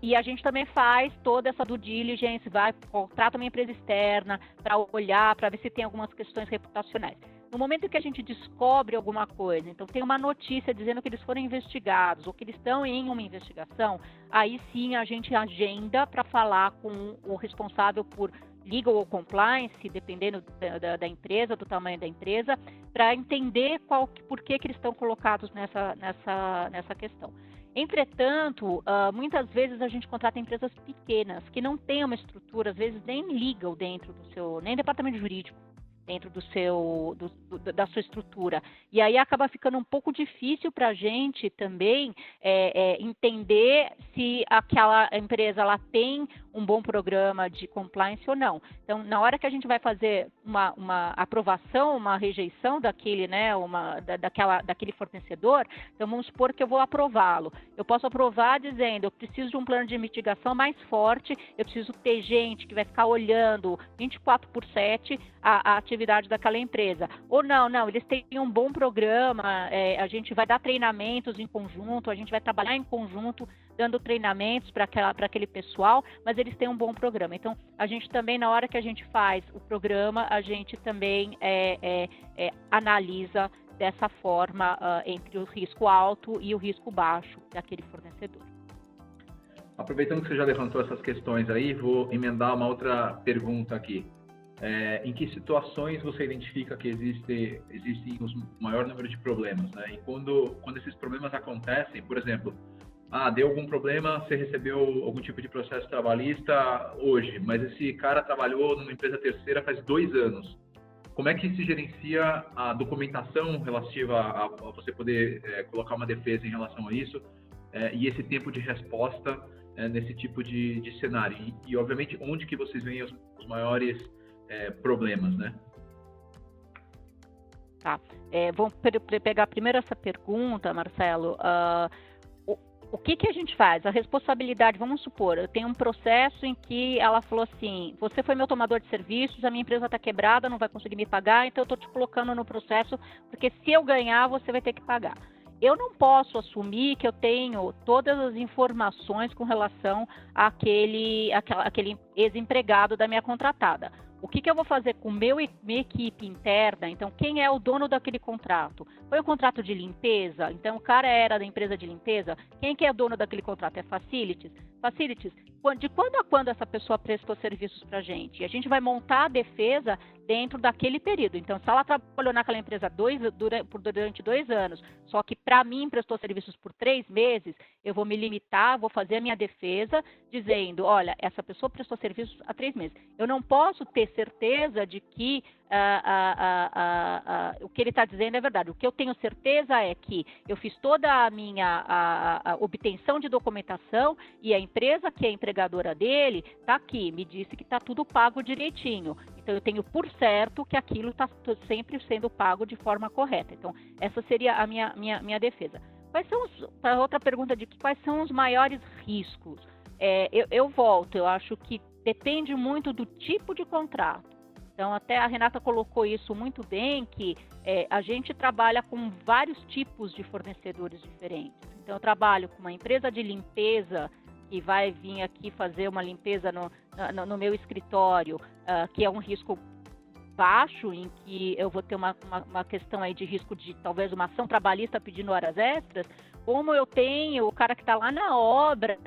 e a gente também faz toda essa due diligence, contrata uma empresa externa para olhar, para ver se tem algumas questões reputacionais. No momento que a gente descobre alguma coisa, então tem uma notícia dizendo que eles foram investigados ou que eles estão em uma investigação, aí sim a gente agenda para falar com o responsável por legal ou compliance, dependendo da empresa, do tamanho da empresa, para entender por que eles estão colocados nessa questão. Entretanto, muitas vezes a gente contrata empresas pequenas, que não têm uma estrutura, às vezes nem legal dentro do seu, nem departamento jurídico dentro da sua estrutura. E aí acaba ficando um pouco difícil para a gente também entender se aquela empresa ela tem um bom programa de compliance ou não. Então, na hora que a gente vai fazer uma aprovação, uma rejeição daquele, né, daquele fornecedor, então vamos supor que eu vou aprová-lo. Eu posso aprovar dizendo, eu preciso de um plano de mitigação mais forte, eu preciso ter gente que vai ficar olhando 24/7 a atividade daquela empresa. Ou não, eles têm um bom programa, a gente vai dar treinamentos em conjunto, a gente vai trabalhar em conjunto, dando treinamentos para aquele pessoal, mas eles têm um bom programa. Então, a gente também, na hora que a gente faz o programa, a gente também analisa dessa forma entre o risco alto e o risco baixo daquele fornecedor. Aproveitando que você já levantou essas questões aí, vou emendar uma outra pergunta aqui. Em que situações você identifica que existem o maior número de problemas, né? E quando esses problemas acontecem, por exemplo, deu algum problema, você recebeu algum tipo de processo trabalhista hoje, mas esse cara trabalhou numa empresa terceira faz 2 anos. Como é que se gerencia a documentação relativa a você poder colocar uma defesa em relação a isso e esse tempo de resposta nesse tipo de cenário? E, obviamente, onde que vocês veem os maiores problemas, né? Tá. Vamos pegar primeiro essa pergunta, Marcelo. O que a gente faz? A responsabilidade, vamos supor, eu tenho um processo em que ela falou assim, você foi meu tomador de serviços, a minha empresa está quebrada, não vai conseguir me pagar, então eu estou te colocando no processo, porque se eu ganhar, você vai ter que pagar. Eu não posso assumir que eu tenho todas as informações com relação àquele ex-empregado da minha contratada. o que eu vou fazer com minha equipe interna? Então, quem é o dono daquele contrato? Foi um contrato de limpeza? Então, o cara era da empresa de limpeza? Quem que é o dono daquele contrato? É Facilities? Facilities, de quando a quando essa pessoa prestou serviços para a gente? E a gente vai montar a defesa dentro daquele período. Então, se ela trabalhou naquela empresa durante 2 anos, só que para mim prestou serviços por 3 meses, eu vou me limitar, vou fazer a minha defesa dizendo, olha, essa pessoa prestou serviços há 3 meses. Eu não posso ter certeza de que o que ele está dizendo é verdade. O que eu tenho certeza é que eu fiz toda a minha a obtenção de documentação e a empresa que é empregadora dele está aqui, me disse que está tudo pago direitinho. Então, eu tenho por certo que aquilo está sempre sendo pago de forma correta. Então, essa seria a minha defesa. A outra pergunta de quais são os maiores riscos? Eu volto, eu acho que depende muito do tipo de contrato. Então, até a Renata colocou isso muito bem, que a gente trabalha com vários tipos de fornecedores diferentes. Então, eu trabalho com uma empresa de limpeza que vai vir aqui fazer uma limpeza no meu escritório, que é um risco baixo, em que eu vou ter uma questão aí de risco de talvez uma ação trabalhista pedindo horas extras, como eu tenho o cara que está lá na obra,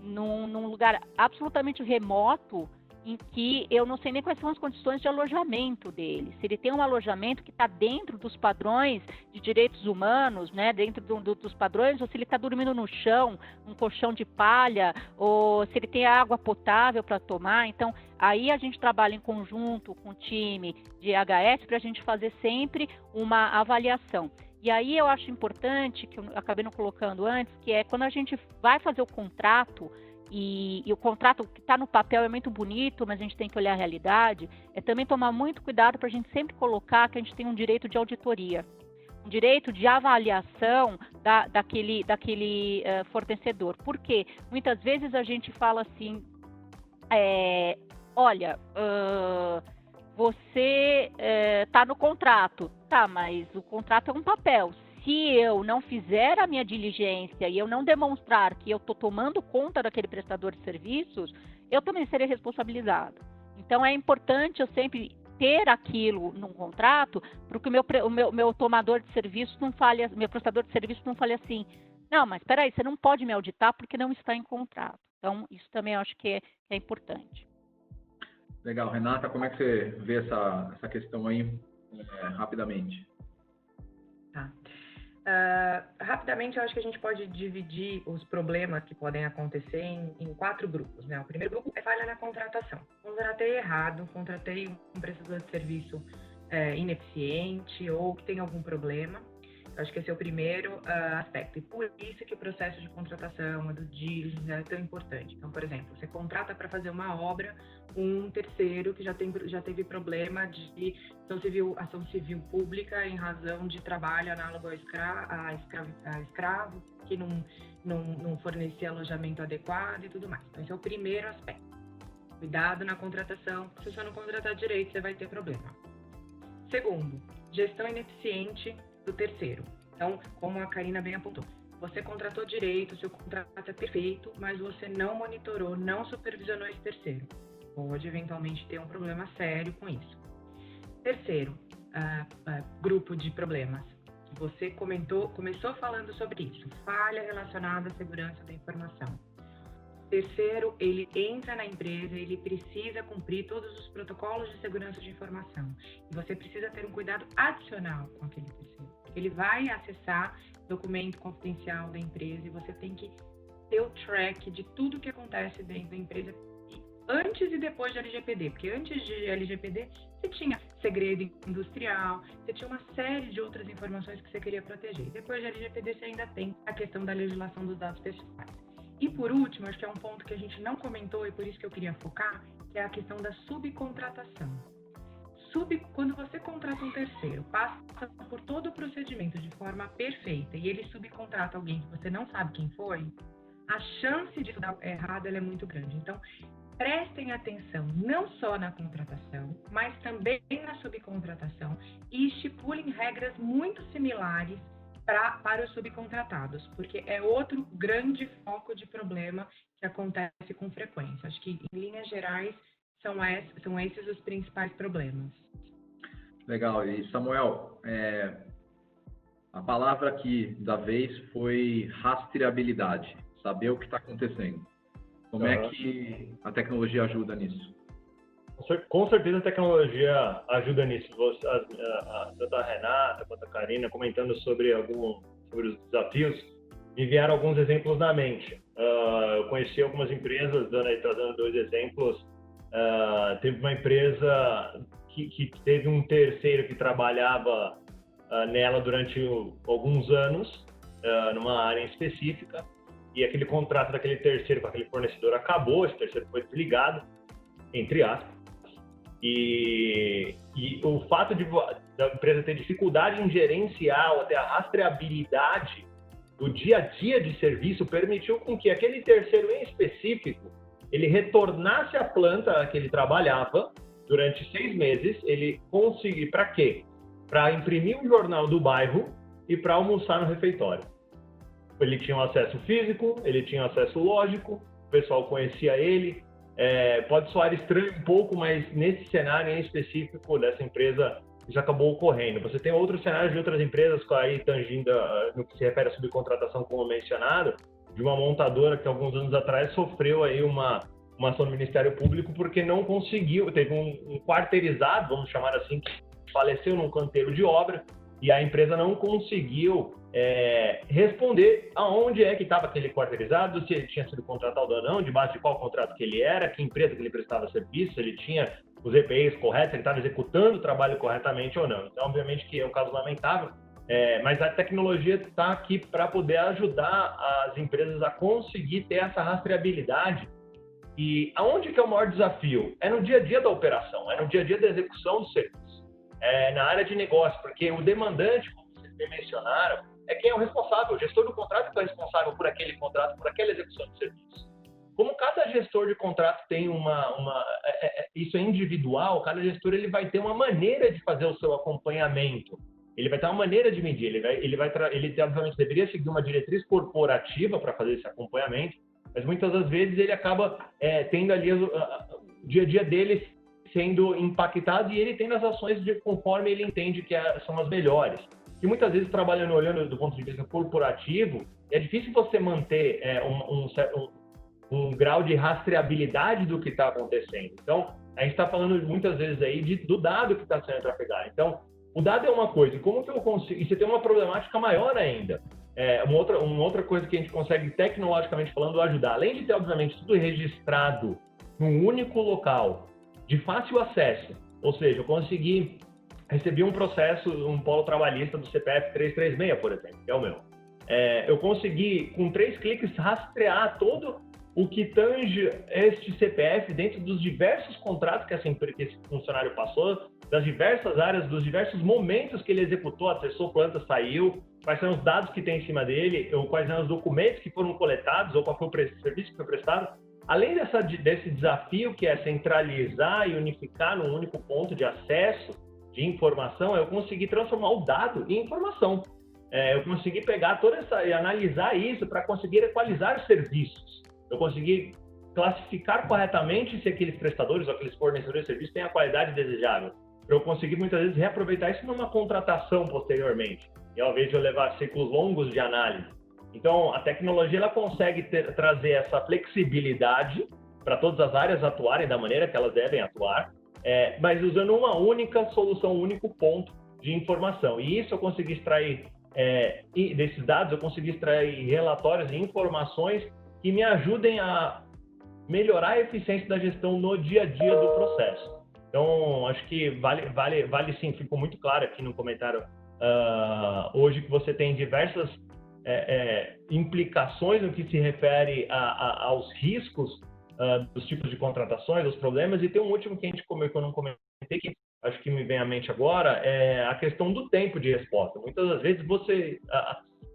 num lugar absolutamente remoto, em que eu não sei nem quais são as condições de alojamento dele. Se ele tem um alojamento que está dentro dos padrões de direitos humanos, né, dentro dos padrões, ou se ele está dormindo no chão, um colchão de palha, ou se ele tem água potável para tomar. Então, aí a gente trabalha em conjunto com o time de HS para a gente fazer sempre uma avaliação. E aí eu acho importante, que eu acabei não colocando antes, que é quando a gente vai fazer o contrato, e o contrato que está no papel é muito bonito, mas a gente tem que olhar a realidade, é também tomar muito cuidado para a gente sempre colocar que a gente tem um direito de auditoria, um direito de avaliação daquele fornecedor. Por quê? Muitas vezes a gente fala assim, olha, você está no contrato, tá, mas o contrato é um papel. Se eu não fizer a minha diligência e eu não demonstrar que eu estou tomando conta daquele prestador de serviços, eu também serei responsabilizado. Então, é importante eu sempre ter aquilo num contrato, porque o meu tomador de serviço não fale, meu prestador de serviço não fale assim, não, mas espera aí, você não pode me auditar porque não está em contrato. Então, isso também eu acho que é importante. Legal. Renata, como é que você vê essa questão aí rapidamente? Tá. Rapidamente, eu acho que a gente pode dividir os problemas que podem acontecer em 4 grupos, né? O primeiro grupo é falha na contratação. Contratei errado, contratei um prestador de serviço ineficiente ou que tem algum problema. Eu acho que esse é o primeiro aspecto. E por isso que o processo de contratação, a do diligence, é tão importante. Então, por exemplo, você contrata para fazer uma obra um terceiro que já teve problema de ação civil pública em razão de trabalho análogo a escravo, que não fornecia alojamento adequado e tudo mais. Então, esse é o primeiro aspecto. Cuidado na contratação, porque se você não contratar direito, você vai ter problema. Segundo, gestão ineficiente do terceiro. Então, como a Karina bem apontou, você contratou direito, seu contrato é perfeito, mas você não monitorou, não supervisionou esse terceiro. Pode eventualmente ter um problema sério com isso. Terceiro, grupo de problemas. Você começou falando sobre isso, falha relacionada à segurança da informação. Terceiro, ele entra na empresa, ele precisa cumprir todos os protocolos de segurança de informação. E você precisa ter um cuidado adicional com aquele terceiro. Ele vai acessar documento confidencial da empresa e você tem que ter o track de tudo que acontece dentro da empresa antes e depois de LGPD. Porque antes de LGPD, você tinha segredo industrial, você tinha uma série de outras informações que você queria proteger. Depois de LGPD, você ainda tem a questão da legislação dos dados pessoais. E por último, acho que é um ponto que a gente não comentou e por isso que eu queria focar, que é a questão da subcontratação. Quando você contrata um terceiro, passa por todo o procedimento de forma perfeita e ele subcontrata alguém que você não sabe quem foi, a chance disso dar errado ela é muito grande. Então, prestem atenção não só na contratação, mas também na subcontratação e estipulem regras muito similares para os subcontratados, porque é outro grande foco de problema que acontece com frequência. Acho que, em linhas gerais, são esses os principais problemas. Legal. E Samuel, a palavra aqui da vez foi rastreabilidade, saber o que está acontecendo. Como é que a tecnologia ajuda nisso? Com certeza a tecnologia ajuda nisso. Tanto a Renata quanto a Karina comentando sobre os desafios, me vieram alguns exemplos na mente. Eu conheci algumas empresas, trazendo 2 exemplos. Teve uma empresa que teve um terceiro que trabalhava nela durante alguns anos, numa área específica, e aquele contrato daquele terceiro com aquele fornecedor acabou, esse terceiro foi desligado, entre aspas, e o fato da empresa ter dificuldade em gerenciar ou ter a rastreabilidade do dia a dia de serviço permitiu com que aquele terceiro em específico ele retornasse à planta que ele trabalhava durante 6 meses. Ele conseguiu, para quê? Para imprimir um jornal do bairro e para almoçar no refeitório. Ele tinha um acesso físico, ele tinha um acesso lógico, o pessoal conhecia ele. Pode soar estranho um pouco, mas nesse cenário em específico dessa empresa isso acabou ocorrendo. Você tem outros cenários de outras empresas, aí tangindo no que se refere à subcontratação, como mencionado, de uma montadora que alguns anos atrás sofreu aí uma ação do Ministério Público porque não conseguiu, teve um quarteirizado, vamos chamar assim, que faleceu num canteiro de obra e a empresa não conseguiu responder aonde é que estava aquele quarteirizado, se ele tinha sido contratado ou não, de base de qual contrato que ele era, que empresa que ele prestava serviço, se ele tinha os EPIs corretos, ele estava executando o trabalho corretamente ou não. Então, obviamente que é um caso lamentável, mas a tecnologia está aqui para poder ajudar as empresas a conseguir ter essa rastreabilidade. E aonde que é o maior desafio? É no dia a dia da operação, é no dia a dia da execução do serviço, na área de negócio, porque o demandante, como vocês mencionaram, é quem é o responsável, o gestor do contrato que é responsável por aquele contrato, por aquela execução do serviço. Como cada gestor de contrato tem isso é individual, cada gestor ele vai ter uma maneira de fazer o seu acompanhamento. Ele vai ter uma maneira de medir, ele obviamente deveria seguir uma diretriz corporativa para fazer esse acompanhamento, mas muitas das vezes ele acaba tendo ali o dia a dia dele sendo impactado e ele tendo as ações conforme ele entende que são as melhores. E muitas vezes olhando do ponto de vista corporativo, é difícil você manter um grau de rastreabilidade do que está acontecendo. Então, a gente está falando muitas vezes aí do dado que está sendo trafegado. Então, o dado é uma coisa, como que eu consigo... E você tem uma problemática maior ainda. Uma outra coisa que a gente consegue, tecnologicamente falando, ajudar. Além de ter, obviamente, tudo registrado num único local, de fácil acesso, ou seja, eu consegui receber um processo, um polo trabalhista do CPF 336, por exemplo, que é o meu. Eu consegui, com 3 cliques, rastrear todo o que tange este CPF dentro dos diversos contratos que esse funcionário passou, das diversas áreas, dos diversos momentos que ele executou, acessou planta, saiu, quais são os dados que tem em cima dele, ou quais são os documentos que foram coletados, ou qual foi o serviço que foi prestado. Além desse desafio que é centralizar e unificar num único ponto de acesso de informação, eu consegui transformar o dado em informação. Eu consegui pegar e analisar isso para conseguir equalizar os serviços. Eu consegui classificar corretamente se aqueles prestadores ou aqueles fornecedores de serviço têm a qualidade desejável. Eu consegui muitas vezes reaproveitar isso numa contratação posteriormente, e ao invés de eu levar ciclos longos de análise. Então, a tecnologia ela consegue trazer essa flexibilidade para todas as áreas atuarem da maneira que elas devem atuar, mas usando uma única solução, um único ponto de informação. E isso eu consegui extrair, desses dados, eu consegui extrair relatórios e informações que me ajudem a melhorar a eficiência da gestão no dia a dia do processo. Então, acho que vale sim, ficou muito claro aqui no comentário hoje que você tem diversas implicações no que se refere aos riscos dos tipos de contratações, dos problemas, e tem um último que eu não comentei, que acho que me vem à mente agora, é a questão do tempo de resposta. Muitas das vezes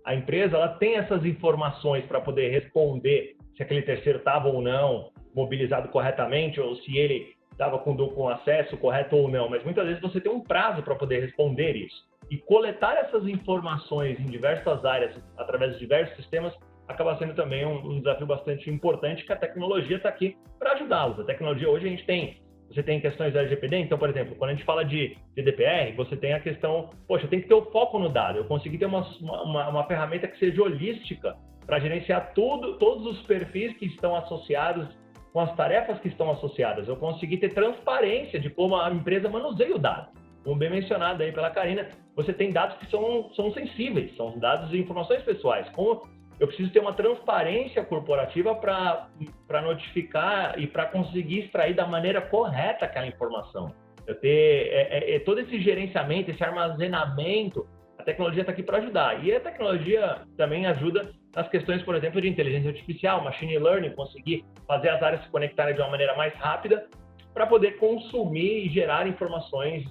a empresa ela tem essas informações para poder responder se aquele terceiro estava ou não mobilizado corretamente, ou se ele estava com acesso correto ou não, mas muitas vezes você tem um prazo para poder responder isso. E coletar essas informações em diversas áreas, através de diversos sistemas, acaba sendo também um desafio bastante importante, que a tecnologia está aqui para ajudá-los. A tecnologia, hoje a gente tem você tem questões da LGPD. Então, por exemplo, quando a gente fala de GDPR, você tem a questão, poxa, tem que ter o foco no dado. Eu consegui ter uma ferramenta que seja holística para gerenciar todos os perfis que estão associados com as tarefas que estão associadas. Eu consegui ter transparência de como a empresa manuseia o dado. Como bem mencionado aí pela Karina, você tem dados que são sensíveis, são dados e informações pessoais. Como eu preciso ter uma transparência corporativa para notificar e para conseguir extrair da maneira correta aquela informação. Eu ter todo esse gerenciamento, esse armazenamento, a tecnologia está aqui para ajudar. E a tecnologia também ajuda nas questões, por exemplo, de inteligência artificial, machine learning, conseguir fazer as áreas se conectarem de uma maneira mais rápida para poder consumir e gerar informações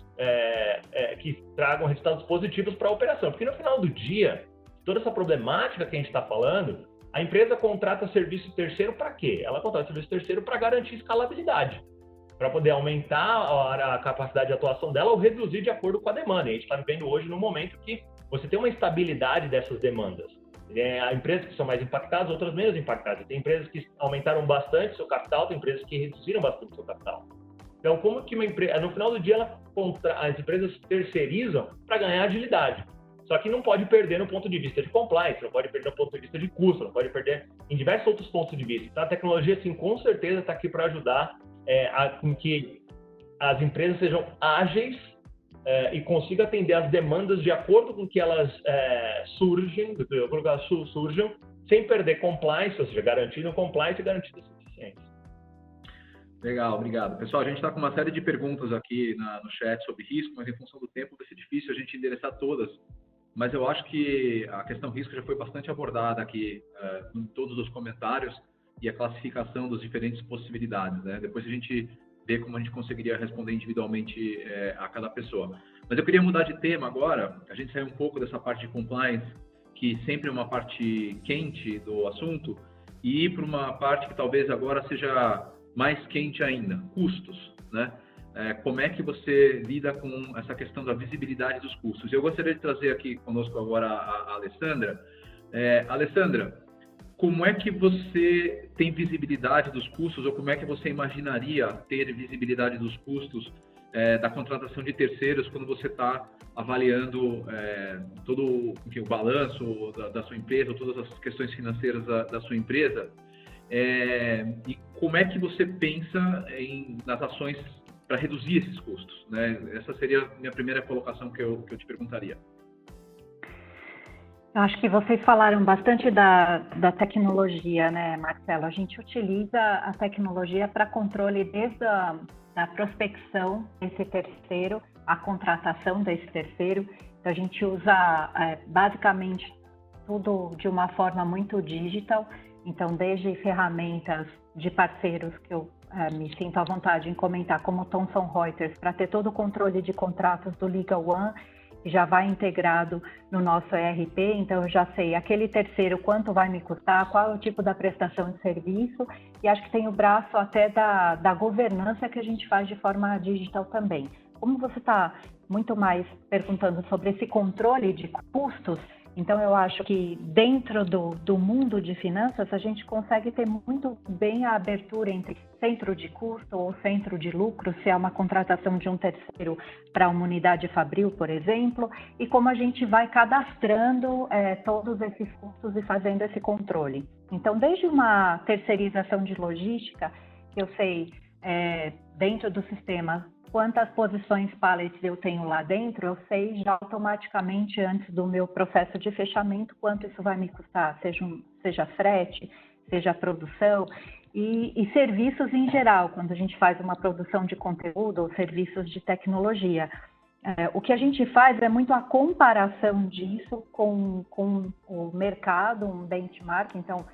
que tragam resultados positivos para a operação. Porque no final do dia, toda essa problemática que a gente está falando, a empresa contrata serviço terceiro para quê? Ela contrata serviço terceiro para garantir escalabilidade, para poder aumentar a capacidade de atuação dela ou reduzir de acordo com a demanda. E a gente está vivendo hoje num momento que você tem uma estabilidade dessas demandas. Há empresas que são mais impactadas, outras menos impactadas. Tem empresas que aumentaram bastante seu capital, tem empresas que reduziram bastante seu capital. Então, como que uma empresa, no final do dia, as empresas terceirizam para ganhar agilidade. Só que não pode perder no ponto de vista de compliance, não pode perder no ponto de vista de custo, não pode perder em diversos outros pontos de vista. Então, a tecnologia, sim, com certeza está aqui para ajudar com que as empresas sejam ágeis e consigam atender as demandas de acordo com que elas surjam, sem perder compliance, ou seja, garantindo compliance e garantindo eficiência. Legal, obrigado. Pessoal, a gente está com uma série de perguntas aqui no chat sobre risco, mas em função do tempo vai ser difícil a gente endereçar todas. Mas eu acho que a questão risco já foi bastante abordada aqui em todos os comentários e a classificação das diferentes possibilidades, né? Depois a gente vê como a gente conseguiria responder individualmente a cada pessoa. Mas eu queria mudar de tema agora, a gente saiu um pouco dessa parte de compliance, que sempre é uma parte quente do assunto, e ir para uma parte que talvez agora seja mais quente ainda, custos, né? Como é que você lida com essa questão da visibilidade dos custos? Eu gostaria de trazer aqui conosco agora a Alessandra. Alessandra, como é que você tem visibilidade dos custos, ou como é que você imaginaria ter visibilidade dos custos da contratação de terceiros quando você está avaliando todo o balanço da sua empresa, todas as questões financeiras da sua empresa? E como é que você pensa nas ações para reduzir esses custos, né? Essa seria a minha primeira colocação que eu te perguntaria. Eu acho que vocês falaram bastante da tecnologia, né, Marcelo? A gente utiliza a tecnologia para controle desde da prospecção desse terceiro, a contratação desse terceiro. Então, a gente usa basicamente tudo de uma forma muito digital. Então, desde ferramentas de parceiros que eu me sinto à vontade em comentar, como Thomson Reuters, para ter todo o controle de contratos do Legal One, que já vai integrado no nosso ERP, então eu já sei aquele terceiro quanto vai me custar, qual é o tipo da prestação de serviço, e acho que tem o braço até da governança que a gente faz de forma digital também. Como você está muito mais perguntando sobre esse controle de custos, então eu acho que dentro do mundo de finanças a gente consegue ter muito bem a abertura entre centro de custo ou centro de lucro, se é uma contratação de um terceiro para uma unidade fabril, por exemplo, e como a gente vai cadastrando todos esses custos e fazendo esse controle. Então, desde uma terceirização de logística, eu sei dentro do sistema quantas posições pallets eu tenho lá dentro, eu sei já automaticamente antes do meu processo de fechamento quanto isso vai me custar, seja frete, seja produção e serviços em geral, quando a gente faz uma produção de conteúdo ou serviços de tecnologia. O que a gente faz é muito a comparação disso com o mercado, um benchmark. Então,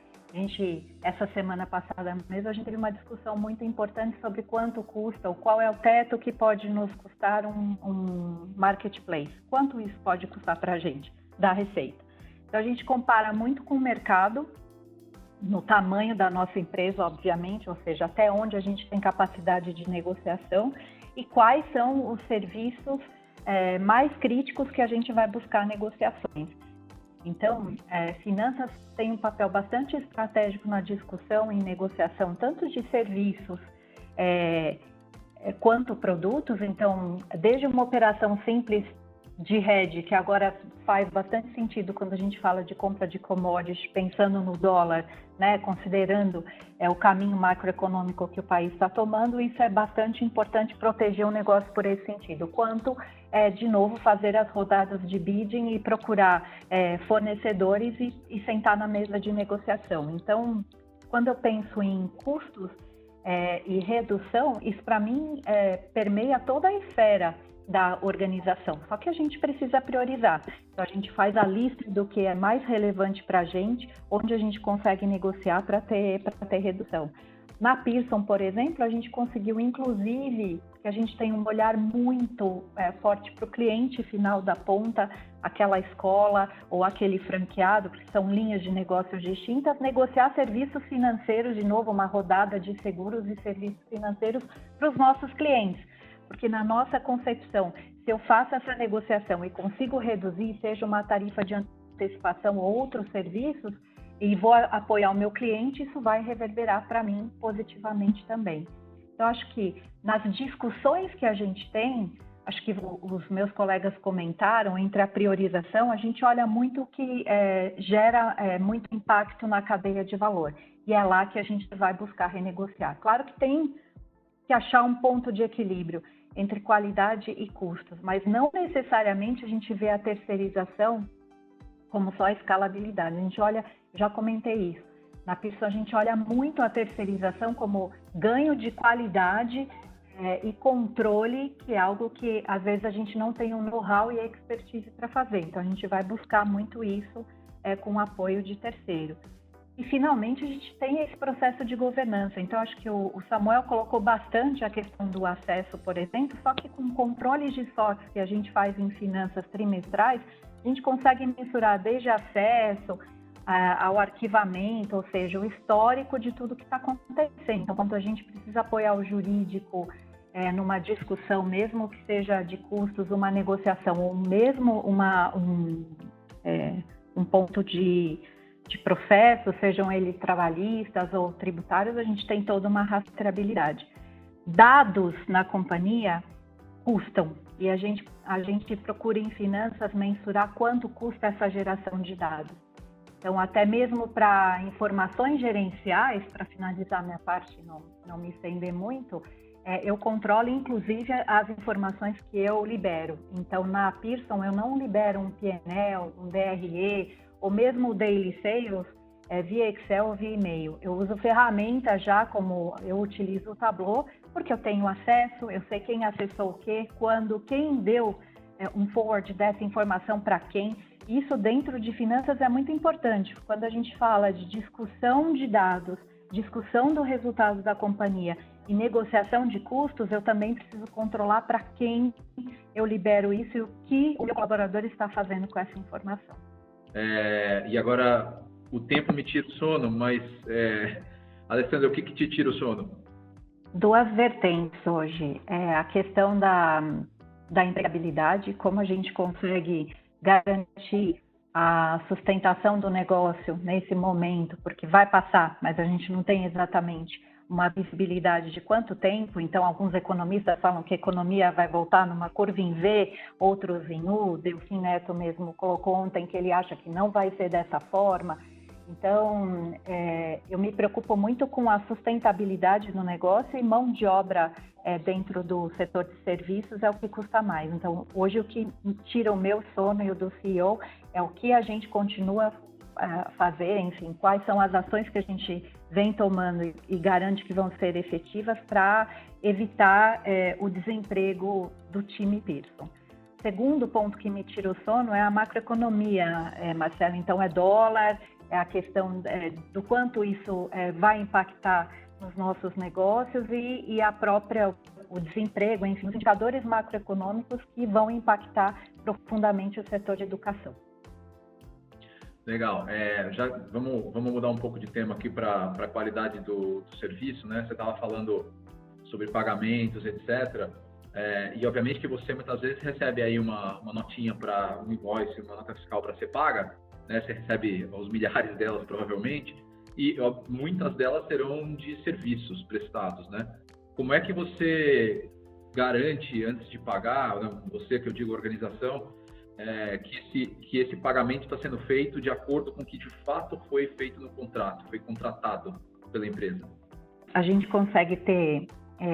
essa semana passada mesmo, a gente teve uma discussão muito importante sobre quanto custa, ou qual é o teto que pode nos custar um marketplace. Quanto isso pode custar para a gente, da receita. Então, a gente compara muito com o mercado, no tamanho da nossa empresa, obviamente, ou seja, até onde a gente tem capacidade de negociação e quais são os serviços mais críticos que a gente vai buscar negociações. Então, finanças tem um papel bastante estratégico na discussão e negociação, tanto de serviços quanto produtos. Então, desde uma operação simples de hedge, que agora faz bastante sentido quando a gente fala de compra de commodities, pensando no dólar, né, considerando o caminho macroeconômico que o país está tomando, isso é bastante importante proteger o negócio por esse sentido. Quanto, de novo, fazer as rodadas de bidding e procurar fornecedores e sentar na mesa de negociação. Então, quando eu penso em custos e redução, isso para mim permeia toda a esfera da organização, só que a gente precisa priorizar. Então, a gente faz a lista do que é mais relevante para a gente, onde a gente consegue negociar para ter redução. Na Pearson, por exemplo, a gente conseguiu, inclusive, que a gente tem um olhar muito forte para o cliente final da ponta, aquela escola ou aquele franqueado, porque são linhas de negócios distintas, negociar serviços financeiros, de novo, uma rodada de seguros e serviços financeiros para os nossos clientes. Porque na nossa concepção, se eu faço essa negociação e consigo reduzir, seja uma tarifa de antecipação ou outros serviços, e vou apoiar o meu cliente, isso vai reverberar para mim positivamente também. Então, acho que nas discussões que a gente tem, acho que os meus colegas comentaram, entre a priorização, a gente olha muito o que gera muito impacto na cadeia de valor. E é lá que a gente vai buscar renegociar. Claro que tem que achar um ponto de equilíbrio entre qualidade e custos, mas não necessariamente a gente vê a terceirização como só a escalabilidade. A gente olha, já comentei isso, na Pearson a gente olha muito a terceirização como ganho de qualidade e controle, que é algo que às vezes a gente não tem um know-how e expertise para fazer. Então a gente vai buscar muito isso com o apoio de terceiro. E, finalmente, a gente tem esse processo de governança. Então, acho que o Samuel colocou bastante a questão do acesso, por exemplo, só que com controles de SOX que a gente faz em finanças trimestrais, a gente consegue mensurar desde acesso ao arquivamento, ou seja, o histórico de tudo que está acontecendo. Então, quando a gente precisa apoiar o jurídico numa discussão, mesmo que seja de custos, uma negociação, ou mesmo um ponto de processos, sejam eles trabalhistas ou tributários, a gente tem toda uma rastreabilidade. Dados na companhia custam e a gente procura em finanças mensurar quanto custa essa geração de dados. Então, até mesmo para informações gerenciais, para finalizar minha parte, não me estender muito, eu controlo inclusive as informações que eu libero. Então, na Pearson eu não libero um P&L, um DRE, ou mesmo o Daily Sales, via Excel ou via e-mail. Eu uso ferramentas já, como eu utilizo o Tableau, porque eu tenho acesso, eu sei quem acessou o quê, quando, quem deu um forward dessa informação para quem. Isso dentro de finanças é muito importante. Quando a gente fala de discussão de dados, discussão do resultado da companhia e negociação de custos, eu também preciso controlar para quem eu libero isso e o que o meu colaborador está fazendo com essa informação. E agora, o tempo me tira o sono, mas, Alessandra, o que te tira o sono? Duas vertentes hoje. A questão da empregabilidade, como a gente consegue garantir a sustentação do negócio nesse momento, porque vai passar, mas a gente não tem exatamente uma visibilidade de quanto tempo. Então, alguns economistas falam que a economia vai voltar numa curva em V, outros em U. Delfim Neto mesmo colocou ontem que ele acha que não vai ser dessa forma. Então, eu me preocupo muito com a sustentabilidade do negócio e mão de obra dentro do setor de serviços é o que custa mais. Então, hoje o que tira o meu sono e o do CEO é o que a gente continua a fazer, enfim, quais são as ações que a gente vem tomando e garante que vão ser efetivas para evitar o desemprego do time Pearson. Segundo ponto que me tira o sono é a macroeconomia, Marcelo. Então, é dólar, é a questão do quanto isso vai impactar nos nossos negócios e o desemprego, enfim, os indicadores macroeconômicos que vão impactar profundamente o setor de educação. Legal. Já vamos mudar um pouco de tema aqui para a qualidade do serviço, né? Você estava falando sobre pagamentos, etc. E obviamente que você muitas vezes recebe aí uma notinha para um invoice, uma nota fiscal para ser paga, né? Você recebe os milhares delas provavelmente, e muitas delas serão de serviços prestados, né? como é que você garante, antes de pagar, você que eu digo organização, que esse pagamento está sendo feito de acordo com o que de fato foi feito no contrato, foi contratado pela empresa? A gente consegue ter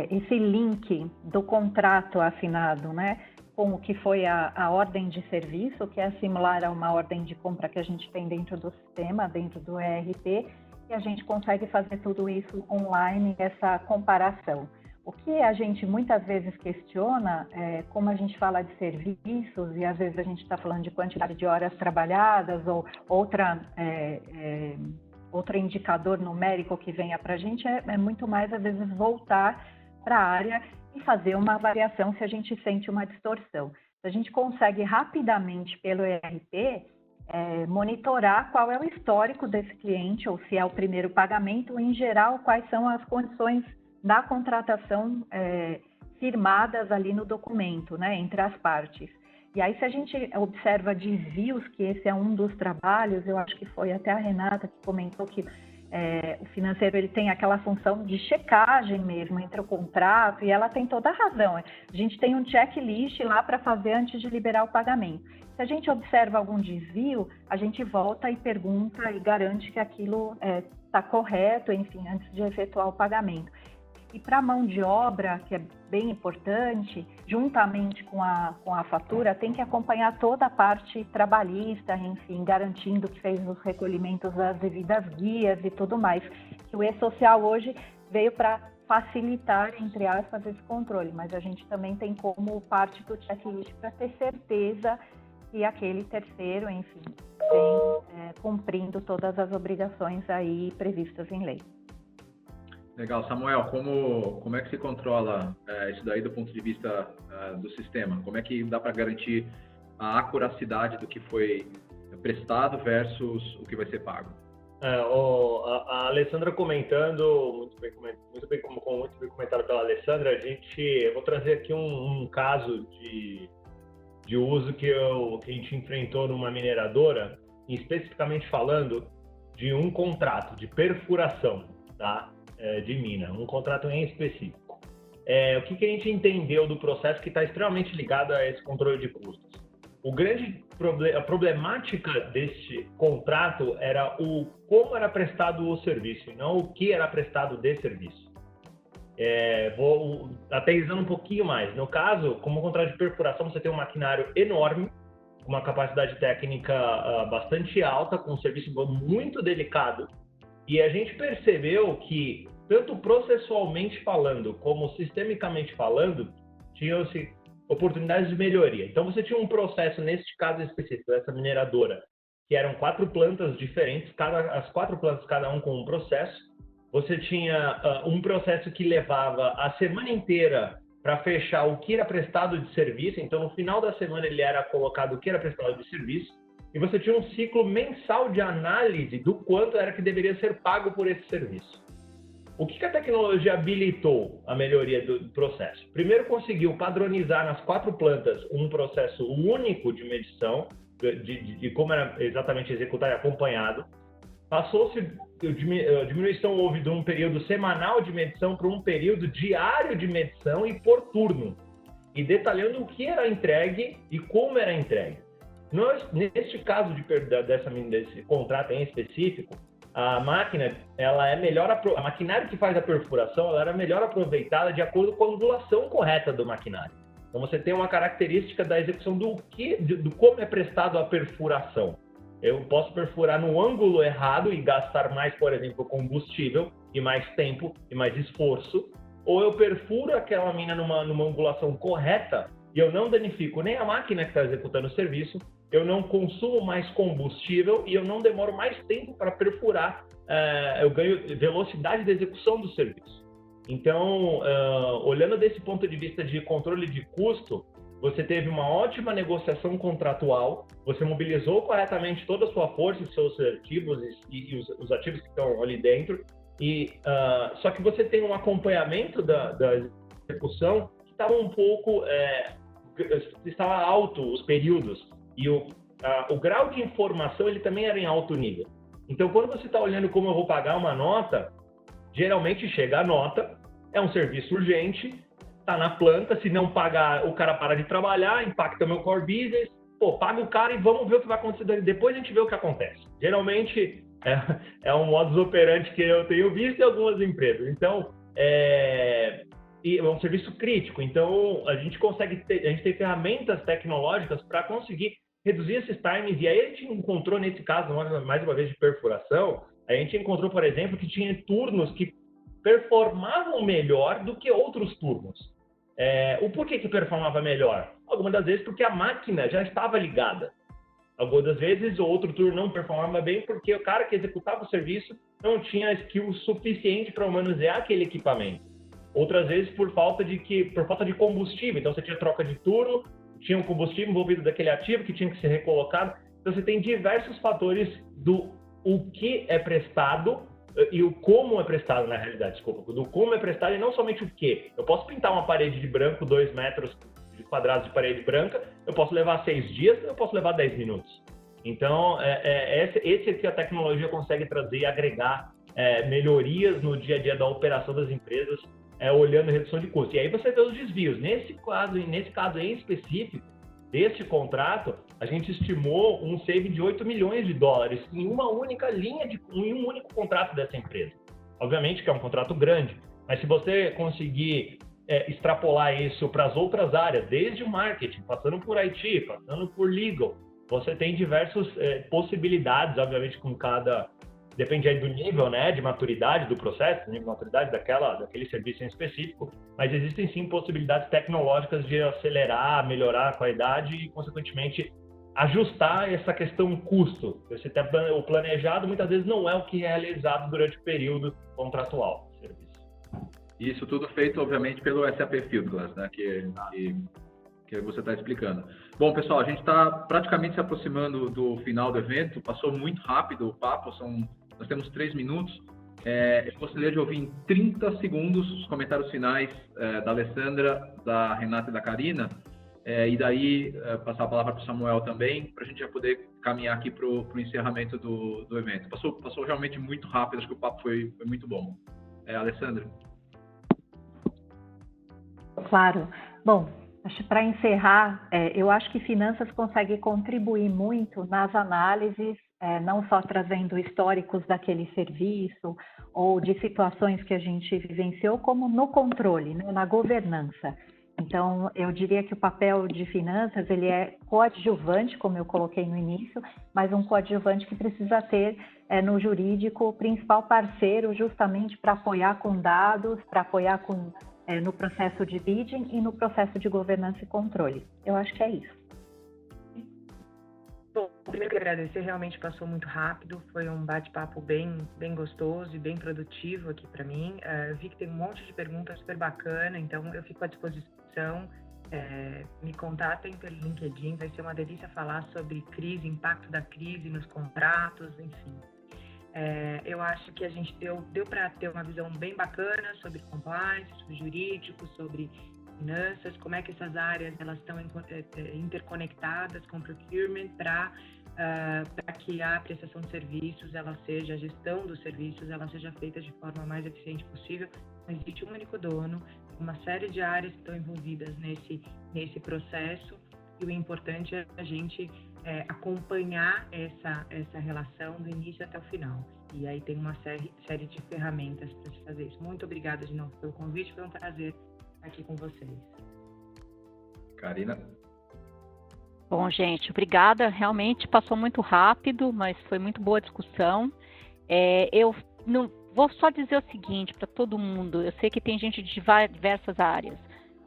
esse link do contrato assinado, né, com o que foi a ordem de serviço, que é similar a uma ordem de compra que a gente tem dentro do sistema, dentro do ERP, e a gente consegue fazer tudo isso online, essa comparação. O que a gente muitas vezes questiona, como a gente fala de serviços, e às vezes a gente está falando de quantidade de horas trabalhadas, ou outro indicador numérico que venha para a gente, é muito mais, às vezes, voltar para a área e fazer uma avaliação se a gente sente uma distorção. A gente consegue rapidamente, pelo ERP, monitorar qual é o histórico desse cliente, ou se é o primeiro pagamento, em geral, quais são as condições da contratação firmadas ali no documento, né, entre as partes. E aí, se a gente observa desvios, que esse é um dos trabalhos, eu acho que foi até a Renata que comentou que o financeiro ele tem aquela função de checagem mesmo entre o contrato, e ela tem toda a razão. A gente tem um checklist lá para fazer antes de liberar o pagamento. Se a gente observa algum desvio, a gente volta e pergunta e garante que aquilo está correto, enfim, antes de efetuar o pagamento. E para a mão de obra, que é bem importante, juntamente com a fatura, tem que acompanhar toda a parte trabalhista, enfim, garantindo que fez os recolhimentos das devidas guias e tudo mais. Que o E-Social hoje veio para facilitar, entre aspas, esse controle, mas a gente também tem como parte do checklist para ter certeza que aquele terceiro, enfim, vem cumprindo todas as obrigações aí previstas em lei. Legal. Samuel, como é que se controla isso daí do ponto de vista do sistema? Como é que dá para garantir a acuracidade do que foi prestado versus o que vai ser pago? A Alessandra comentando, muito bem comentado pela Alessandra, eu vou trazer aqui um caso de uso que a gente enfrentou numa mineradora, especificamente falando de um contrato de perfuração, tá? De mina, um contrato em específico. O que a gente entendeu do processo que está extremamente ligado a esse controle de custos? A problemática deste contrato era como era prestado o serviço, e não o que era prestado de serviço. Vou aterrissando um pouquinho mais. No caso, como contrato de perfuração, você tem um maquinário enorme, com uma capacidade técnica bastante alta, com um serviço muito delicado. E a gente percebeu que, tanto processualmente falando, como sistemicamente falando, tinham-se oportunidades de melhoria. Então, você tinha um processo, neste caso específico, dessa mineradora, que eram 4 plantas diferentes, as 4 plantas, cada um com um processo. Você tinha um processo que levava a semana inteira para fechar o que era prestado de serviço. Então, no final da semana, ele era colocado o que era prestado de serviço. E você tinha um ciclo mensal de análise do quanto era que deveria ser pago por esse serviço. O que a tecnologia habilitou a melhoria do processo? Primeiro, conseguiu padronizar nas 4 plantas um processo único de medição, de como era exatamente executado e acompanhado. Passou-se, a diminuição houve de um período semanal de medição para um período diário de medição e por turno, e detalhando o que era entregue e como era entregue. Neste caso desse contrato em específico, a máquina, a maquinário que faz a perfuração, ela era melhor aproveitada de acordo com a angulação correta do maquinário. Então você tem uma característica da execução do como é prestado a perfuração. Eu posso perfurar no ângulo errado e gastar mais, por exemplo, combustível e mais tempo e mais esforço, ou eu perfuro aquela mina numa angulação correta e eu não danifico nem a máquina que está executando o serviço, eu não consumo mais combustível e eu não demoro mais tempo para perfurar, eu ganho velocidade da execução do serviço. Então, olhando desse ponto de vista de controle de custo, você teve uma ótima negociação contratual, você mobilizou corretamente toda a sua força, os seus ativos e os ativos que estão ali dentro, só que você tem um acompanhamento da execução que estava um pouco, estava alto os períodos, e o grau de informação ele também era em alto nível. Então, quando você está olhando como eu vou pagar uma nota, geralmente chega a nota, é um serviço urgente, está na planta, se não pagar, o cara para de trabalhar, impacta o meu core business, paga o cara e vamos ver o que vai acontecer, depois a gente vê o que acontece. Geralmente é um modus operandi que eu tenho visto em algumas empresas. Então, é um serviço crítico, então a gente tem ferramentas tecnológicas para conseguir reduzir esses times, e aí a gente encontrou nesse caso, mais uma vez de perfuração, a gente encontrou, por exemplo, que tinha turnos que performavam melhor do que outros turnos. O porquê que performava melhor? Algumas das vezes porque a máquina já estava ligada. Algumas das vezes o outro turno não performava bem porque o cara que executava o serviço não tinha skill suficiente para manusear aquele equipamento. Outras vezes por falta de combustível. Então você tinha troca de turno, tinha um combustível envolvido daquele ativo que tinha que ser recolocado. Então você tem diversos fatores do o que é prestado e o como é prestado, na realidade, desculpa. Do como é prestado e não somente o que. Eu posso pintar uma parede de branco, 2 metros quadrados de parede branca, eu posso levar 6 dias, eu posso levar 10 minutos. Então, esse que a tecnologia consegue trazer e agregar melhorias no dia a dia da operação das empresas, olhando a redução de custos. E aí você vê os desvios. Nesse caso em específico, deste contrato, a gente estimou um save de $8 milhões em uma única em um único contrato dessa empresa. Obviamente que é um contrato grande, mas se você conseguir extrapolar isso para as outras áreas, desde o marketing, passando por IT, passando por legal, você tem diversas possibilidades, obviamente depende aí do nível, né, de maturidade do processo, nível de maturidade daquele serviço em específico, mas existem sim possibilidades tecnológicas de acelerar, melhorar a qualidade e, consequentemente, ajustar essa questão custo. O planejado muitas vezes não é o que é realizado durante o período contratual do serviço. Isso tudo feito, obviamente, pelo SAP Fieldglass, né, que você está explicando. Bom, pessoal, a gente está praticamente se aproximando do final do evento, passou muito rápido o papo, nós temos 3 minutos. Eu gostaria de ouvir em 30 segundos os comentários finais da Alessandra, da Renata e da Karina, e daí passar a palavra para o Samuel também, para a gente já poder caminhar aqui para o encerramento do evento. Passou realmente muito rápido, acho que o papo foi muito bom. Alessandra? Claro. Bom, para encerrar, eu acho que finanças consegue contribuir muito nas análises, não só trazendo históricos daquele serviço ou de situações que a gente vivenciou, como no controle, né, na governança. Então, eu diria que o papel de finanças, ele é coadjuvante, como eu coloquei no início, mas um coadjuvante que precisa ter no jurídico o principal parceiro justamente para apoiar com dados, para apoiar no processo de bidding e no processo de governança e controle. Eu acho que é isso. Bom, primeiro que agradecer, realmente passou muito rápido, foi um bate-papo bem gostoso e bem produtivo aqui para mim. Eu vi que tem um monte de perguntas super bacana, então eu fico à disposição. Me contatem pelo LinkedIn, vai ser uma delícia falar sobre crise, impacto da crise nos contratos, enfim. Eu acho que a gente deu para ter uma visão bem bacana sobre compliance, sobre jurídico, sobre finanças, como é que essas áreas elas estão interconectadas com procurement para que a prestação de serviços, a gestão dos serviços, ela seja feita de forma mais eficiente possível. Não existe um único dono, uma série de áreas que estão envolvidas nesse processo, e o importante é a gente acompanhar essa relação do início até o final. E aí tem uma série de ferramentas para se fazer isso. Muito obrigada de novo pelo convite, foi um prazer estar aqui com vocês. Karina? Bom, gente, obrigada. Realmente passou muito rápido, mas foi muito boa a discussão. Eu não vou só dizer o seguinte para todo mundo. Eu sei que tem gente de diversas áreas.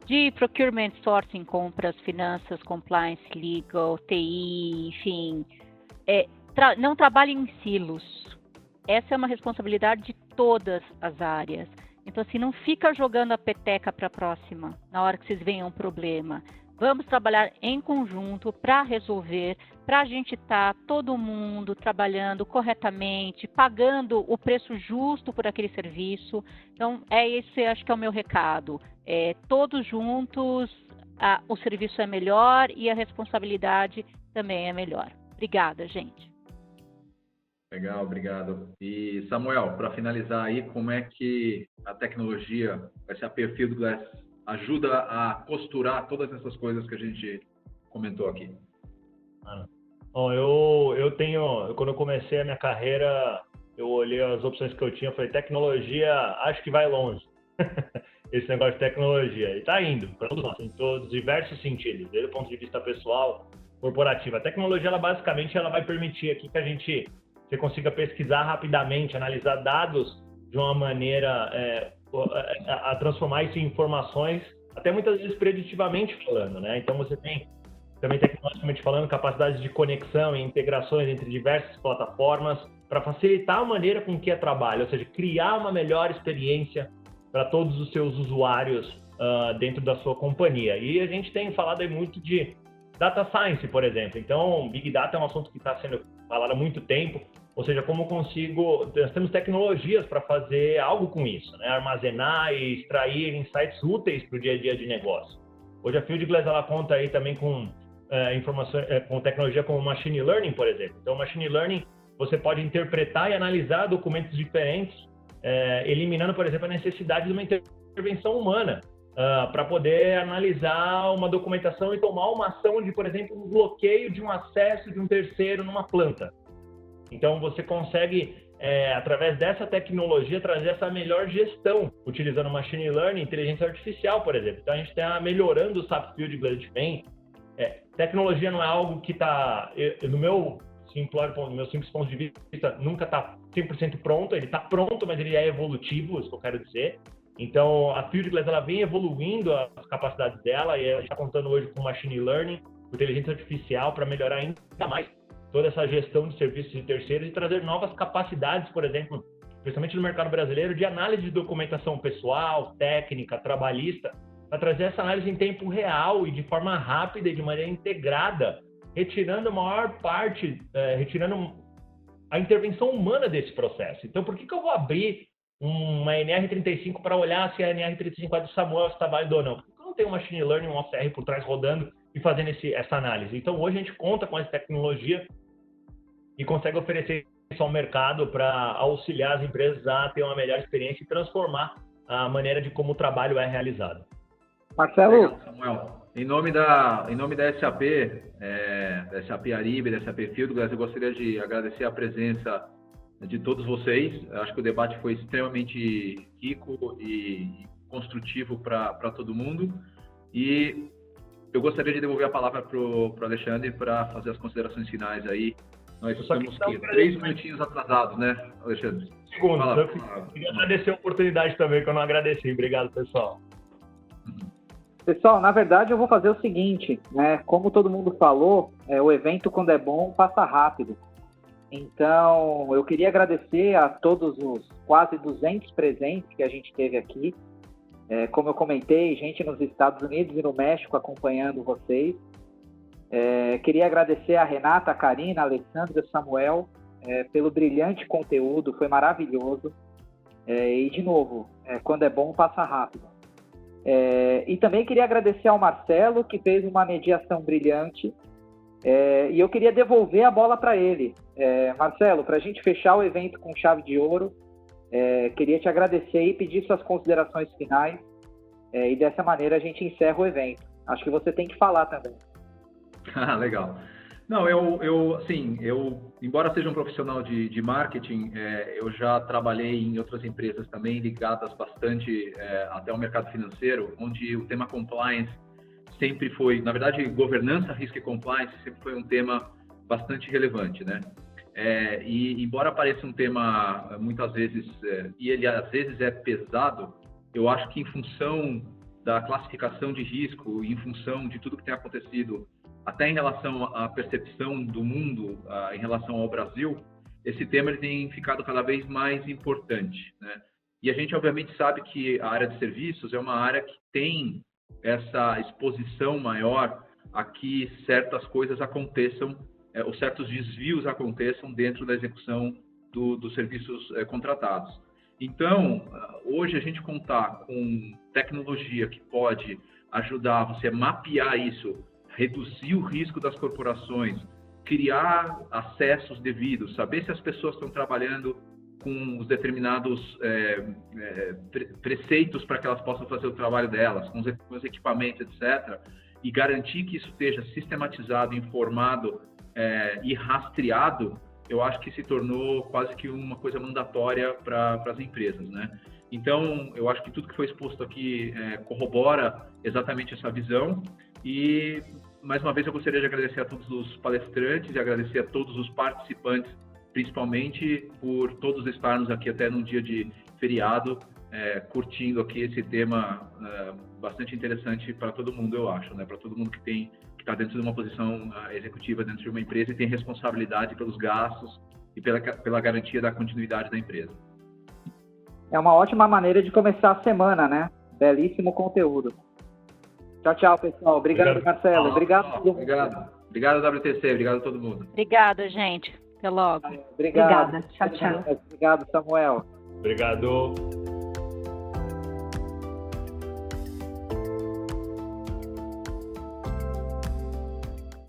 De procurement, sourcing, compras, finanças, compliance, legal, TI, enfim. Não trabalhem em silos. Essa é uma responsabilidade de todas as áreas. Então, assim, não fica jogando a peteca para a próxima, na hora que vocês veem um problema. Vamos trabalhar em conjunto para resolver, para a gente estar todo mundo trabalhando corretamente, pagando o preço justo por aquele serviço. Então, esse acho que é o meu recado. Todos juntos, o serviço é melhor e a responsabilidade também é melhor. Obrigada, gente. Legal, obrigado. E Samuel, para finalizar aí, como é que a tecnologia, o SAP Fieldglass, ajuda a costurar todas essas coisas que a gente comentou aqui? Bom, quando eu comecei a minha carreira, eu olhei as opções que eu tinha, falei, tecnologia, acho que vai longe. Esse negócio de tecnologia. E está indo, para todos nós, em todos os diversos sentidos, desde o ponto de vista pessoal, corporativo. A tecnologia, ela basicamente, ela vai permitir aqui que você consiga pesquisar rapidamente, analisar dados de uma maneira a transformar isso em informações, até muitas vezes preditivamente falando, né? Então você tem também tecnologicamente falando capacidades de conexão e integrações entre diversas plataformas para facilitar a maneira com que é trabalho, ou seja, criar uma melhor experiência para todos os seus usuários dentro da sua companhia. E a gente tem falado aí muito de Data Science, por exemplo. Então, Big Data é um assunto que está sendo falado há muito tempo, ou seja, nós temos tecnologias para fazer algo com isso, né? Armazenar e extrair insights úteis para o dia a dia de negócio. Hoje a Fieldglass, ela conta aí também com informações, com tecnologia como Machine Learning, por exemplo. Então, Machine Learning, você pode interpretar e analisar documentos diferentes, eliminando, por exemplo, a necessidade de uma intervenção humana, para poder analisar uma documentação e tomar uma ação de, por exemplo, um bloqueio de um acesso de um terceiro numa planta. Então, você consegue, através dessa tecnologia, trazer essa melhor gestão, utilizando Machine Learning, inteligência artificial, por exemplo. Então, a gente está melhorando o SAP Fieldglass bem. Tecnologia não é algo que está, no meu simples ponto de vista, nunca está 100% pronto. Ele está pronto, mas ele é evolutivo, isso que eu quero dizer. Então, a Fieldglass, ela vem evoluindo as capacidades dela e a gente está contando hoje com Machine Learning, com inteligência artificial, para melhorar ainda mais toda essa gestão de serviços de terceiros e trazer novas capacidades, por exemplo, principalmente no mercado brasileiro, de análise de documentação pessoal, técnica, trabalhista, para trazer essa análise em tempo real e de forma rápida e de maneira integrada, retirando a maior parte, retirando a intervenção humana desse processo. Então, por que eu vou abrir uma NR35 para olhar se a NR35 é do Samuel, se está válida ou não? Por que eu não tenho um Machine Learning, um OCR por trás rodando e fazendo essa análise? Então, hoje a gente conta com essa tecnologia e consegue oferecer isso ao mercado para auxiliar as empresas a ter uma melhor experiência e transformar a maneira de como o trabalho é realizado. Marcelo? Legal, Samuel, em nome da SAP, da SAP Ariba, da SAP Fieldglass, eu gostaria de agradecer a presença de todos vocês. Acho que o debate foi extremamente rico e construtivo para todo mundo. E eu gostaria de devolver a palavra para o Alexandre para fazer as considerações finais aí. Nós estamos 3 minutinhos atrasados, né, Alexandre? Segundo, eu queria agradecer a oportunidade também, que eu não agradeci. Obrigado, pessoal. Pessoal, na verdade eu vou fazer o seguinte, né? Como todo mundo falou, o evento, quando é bom, passa rápido. Então, eu queria agradecer a todos os quase 200 presentes que a gente teve aqui. Como eu comentei, gente nos Estados Unidos e no México acompanhando vocês. Queria agradecer a Renata, a Karina, a Alessandra, o Samuel, pelo brilhante conteúdo, foi maravilhoso. E, de novo, quando é bom, passa rápido. E também queria agradecer ao Marcelo, que fez uma mediação brilhante. E eu queria devolver a bola para ele. Marcelo, para a gente fechar o evento com chave de ouro, queria te agradecer e pedir suas considerações finais. E dessa maneira a gente encerra o evento. Acho que você tem que falar também. Legal. Não, eu embora seja um profissional de marketing, eu já trabalhei em outras empresas também ligadas bastante até ao mercado financeiro, onde o tema compliance sempre foi, na verdade, governança, risco e compliance sempre foi um tema bastante relevante, né? E embora pareça um tema muitas vezes, e ele às vezes é pesado, eu acho que em função da classificação de risco, em função de tudo que tem acontecido, até em relação à percepção do mundo, em relação ao Brasil, esse tema ele tem ficado cada vez mais importante, né? E a gente obviamente sabe que a área de serviços é uma área que tem essa exposição maior a que certas coisas aconteçam, ou certos desvios aconteçam dentro da execução dos serviços contratados. Então, hoje a gente contar com tecnologia que pode ajudar você a mapear isso, reduzir o risco das corporações criar acessos devidos, saber se as pessoas estão trabalhando com os determinados preceitos para que elas possam fazer o trabalho delas, com os equipamentos, etc., e garantir que isso esteja sistematizado, informado e rastreado, eu acho que se tornou quase que uma coisa mandatória para as empresas, né? Então, eu acho que tudo que foi exposto aqui corrobora exatamente essa visão e, mais uma vez, eu gostaria de agradecer a todos os palestrantes e agradecer a todos os participantes, principalmente por todos estarmos aqui até num dia de feriado, curtindo aqui esse tema bastante interessante para todo mundo, eu acho, né? Para todo mundo que está dentro de uma posição executiva dentro de uma empresa e tem responsabilidade pelos gastos e pela garantia da continuidade da empresa. É uma ótima maneira de começar a semana, né? Belíssimo conteúdo. Tchau, tchau, pessoal. Obrigado, Marcelo. Obrigado a todo mundo. Obrigado, WTC. Obrigado a todo mundo. Obrigada, gente. Até logo. Obrigado. Obrigada. Tchau, tchau. Obrigado, Samuel. Obrigado.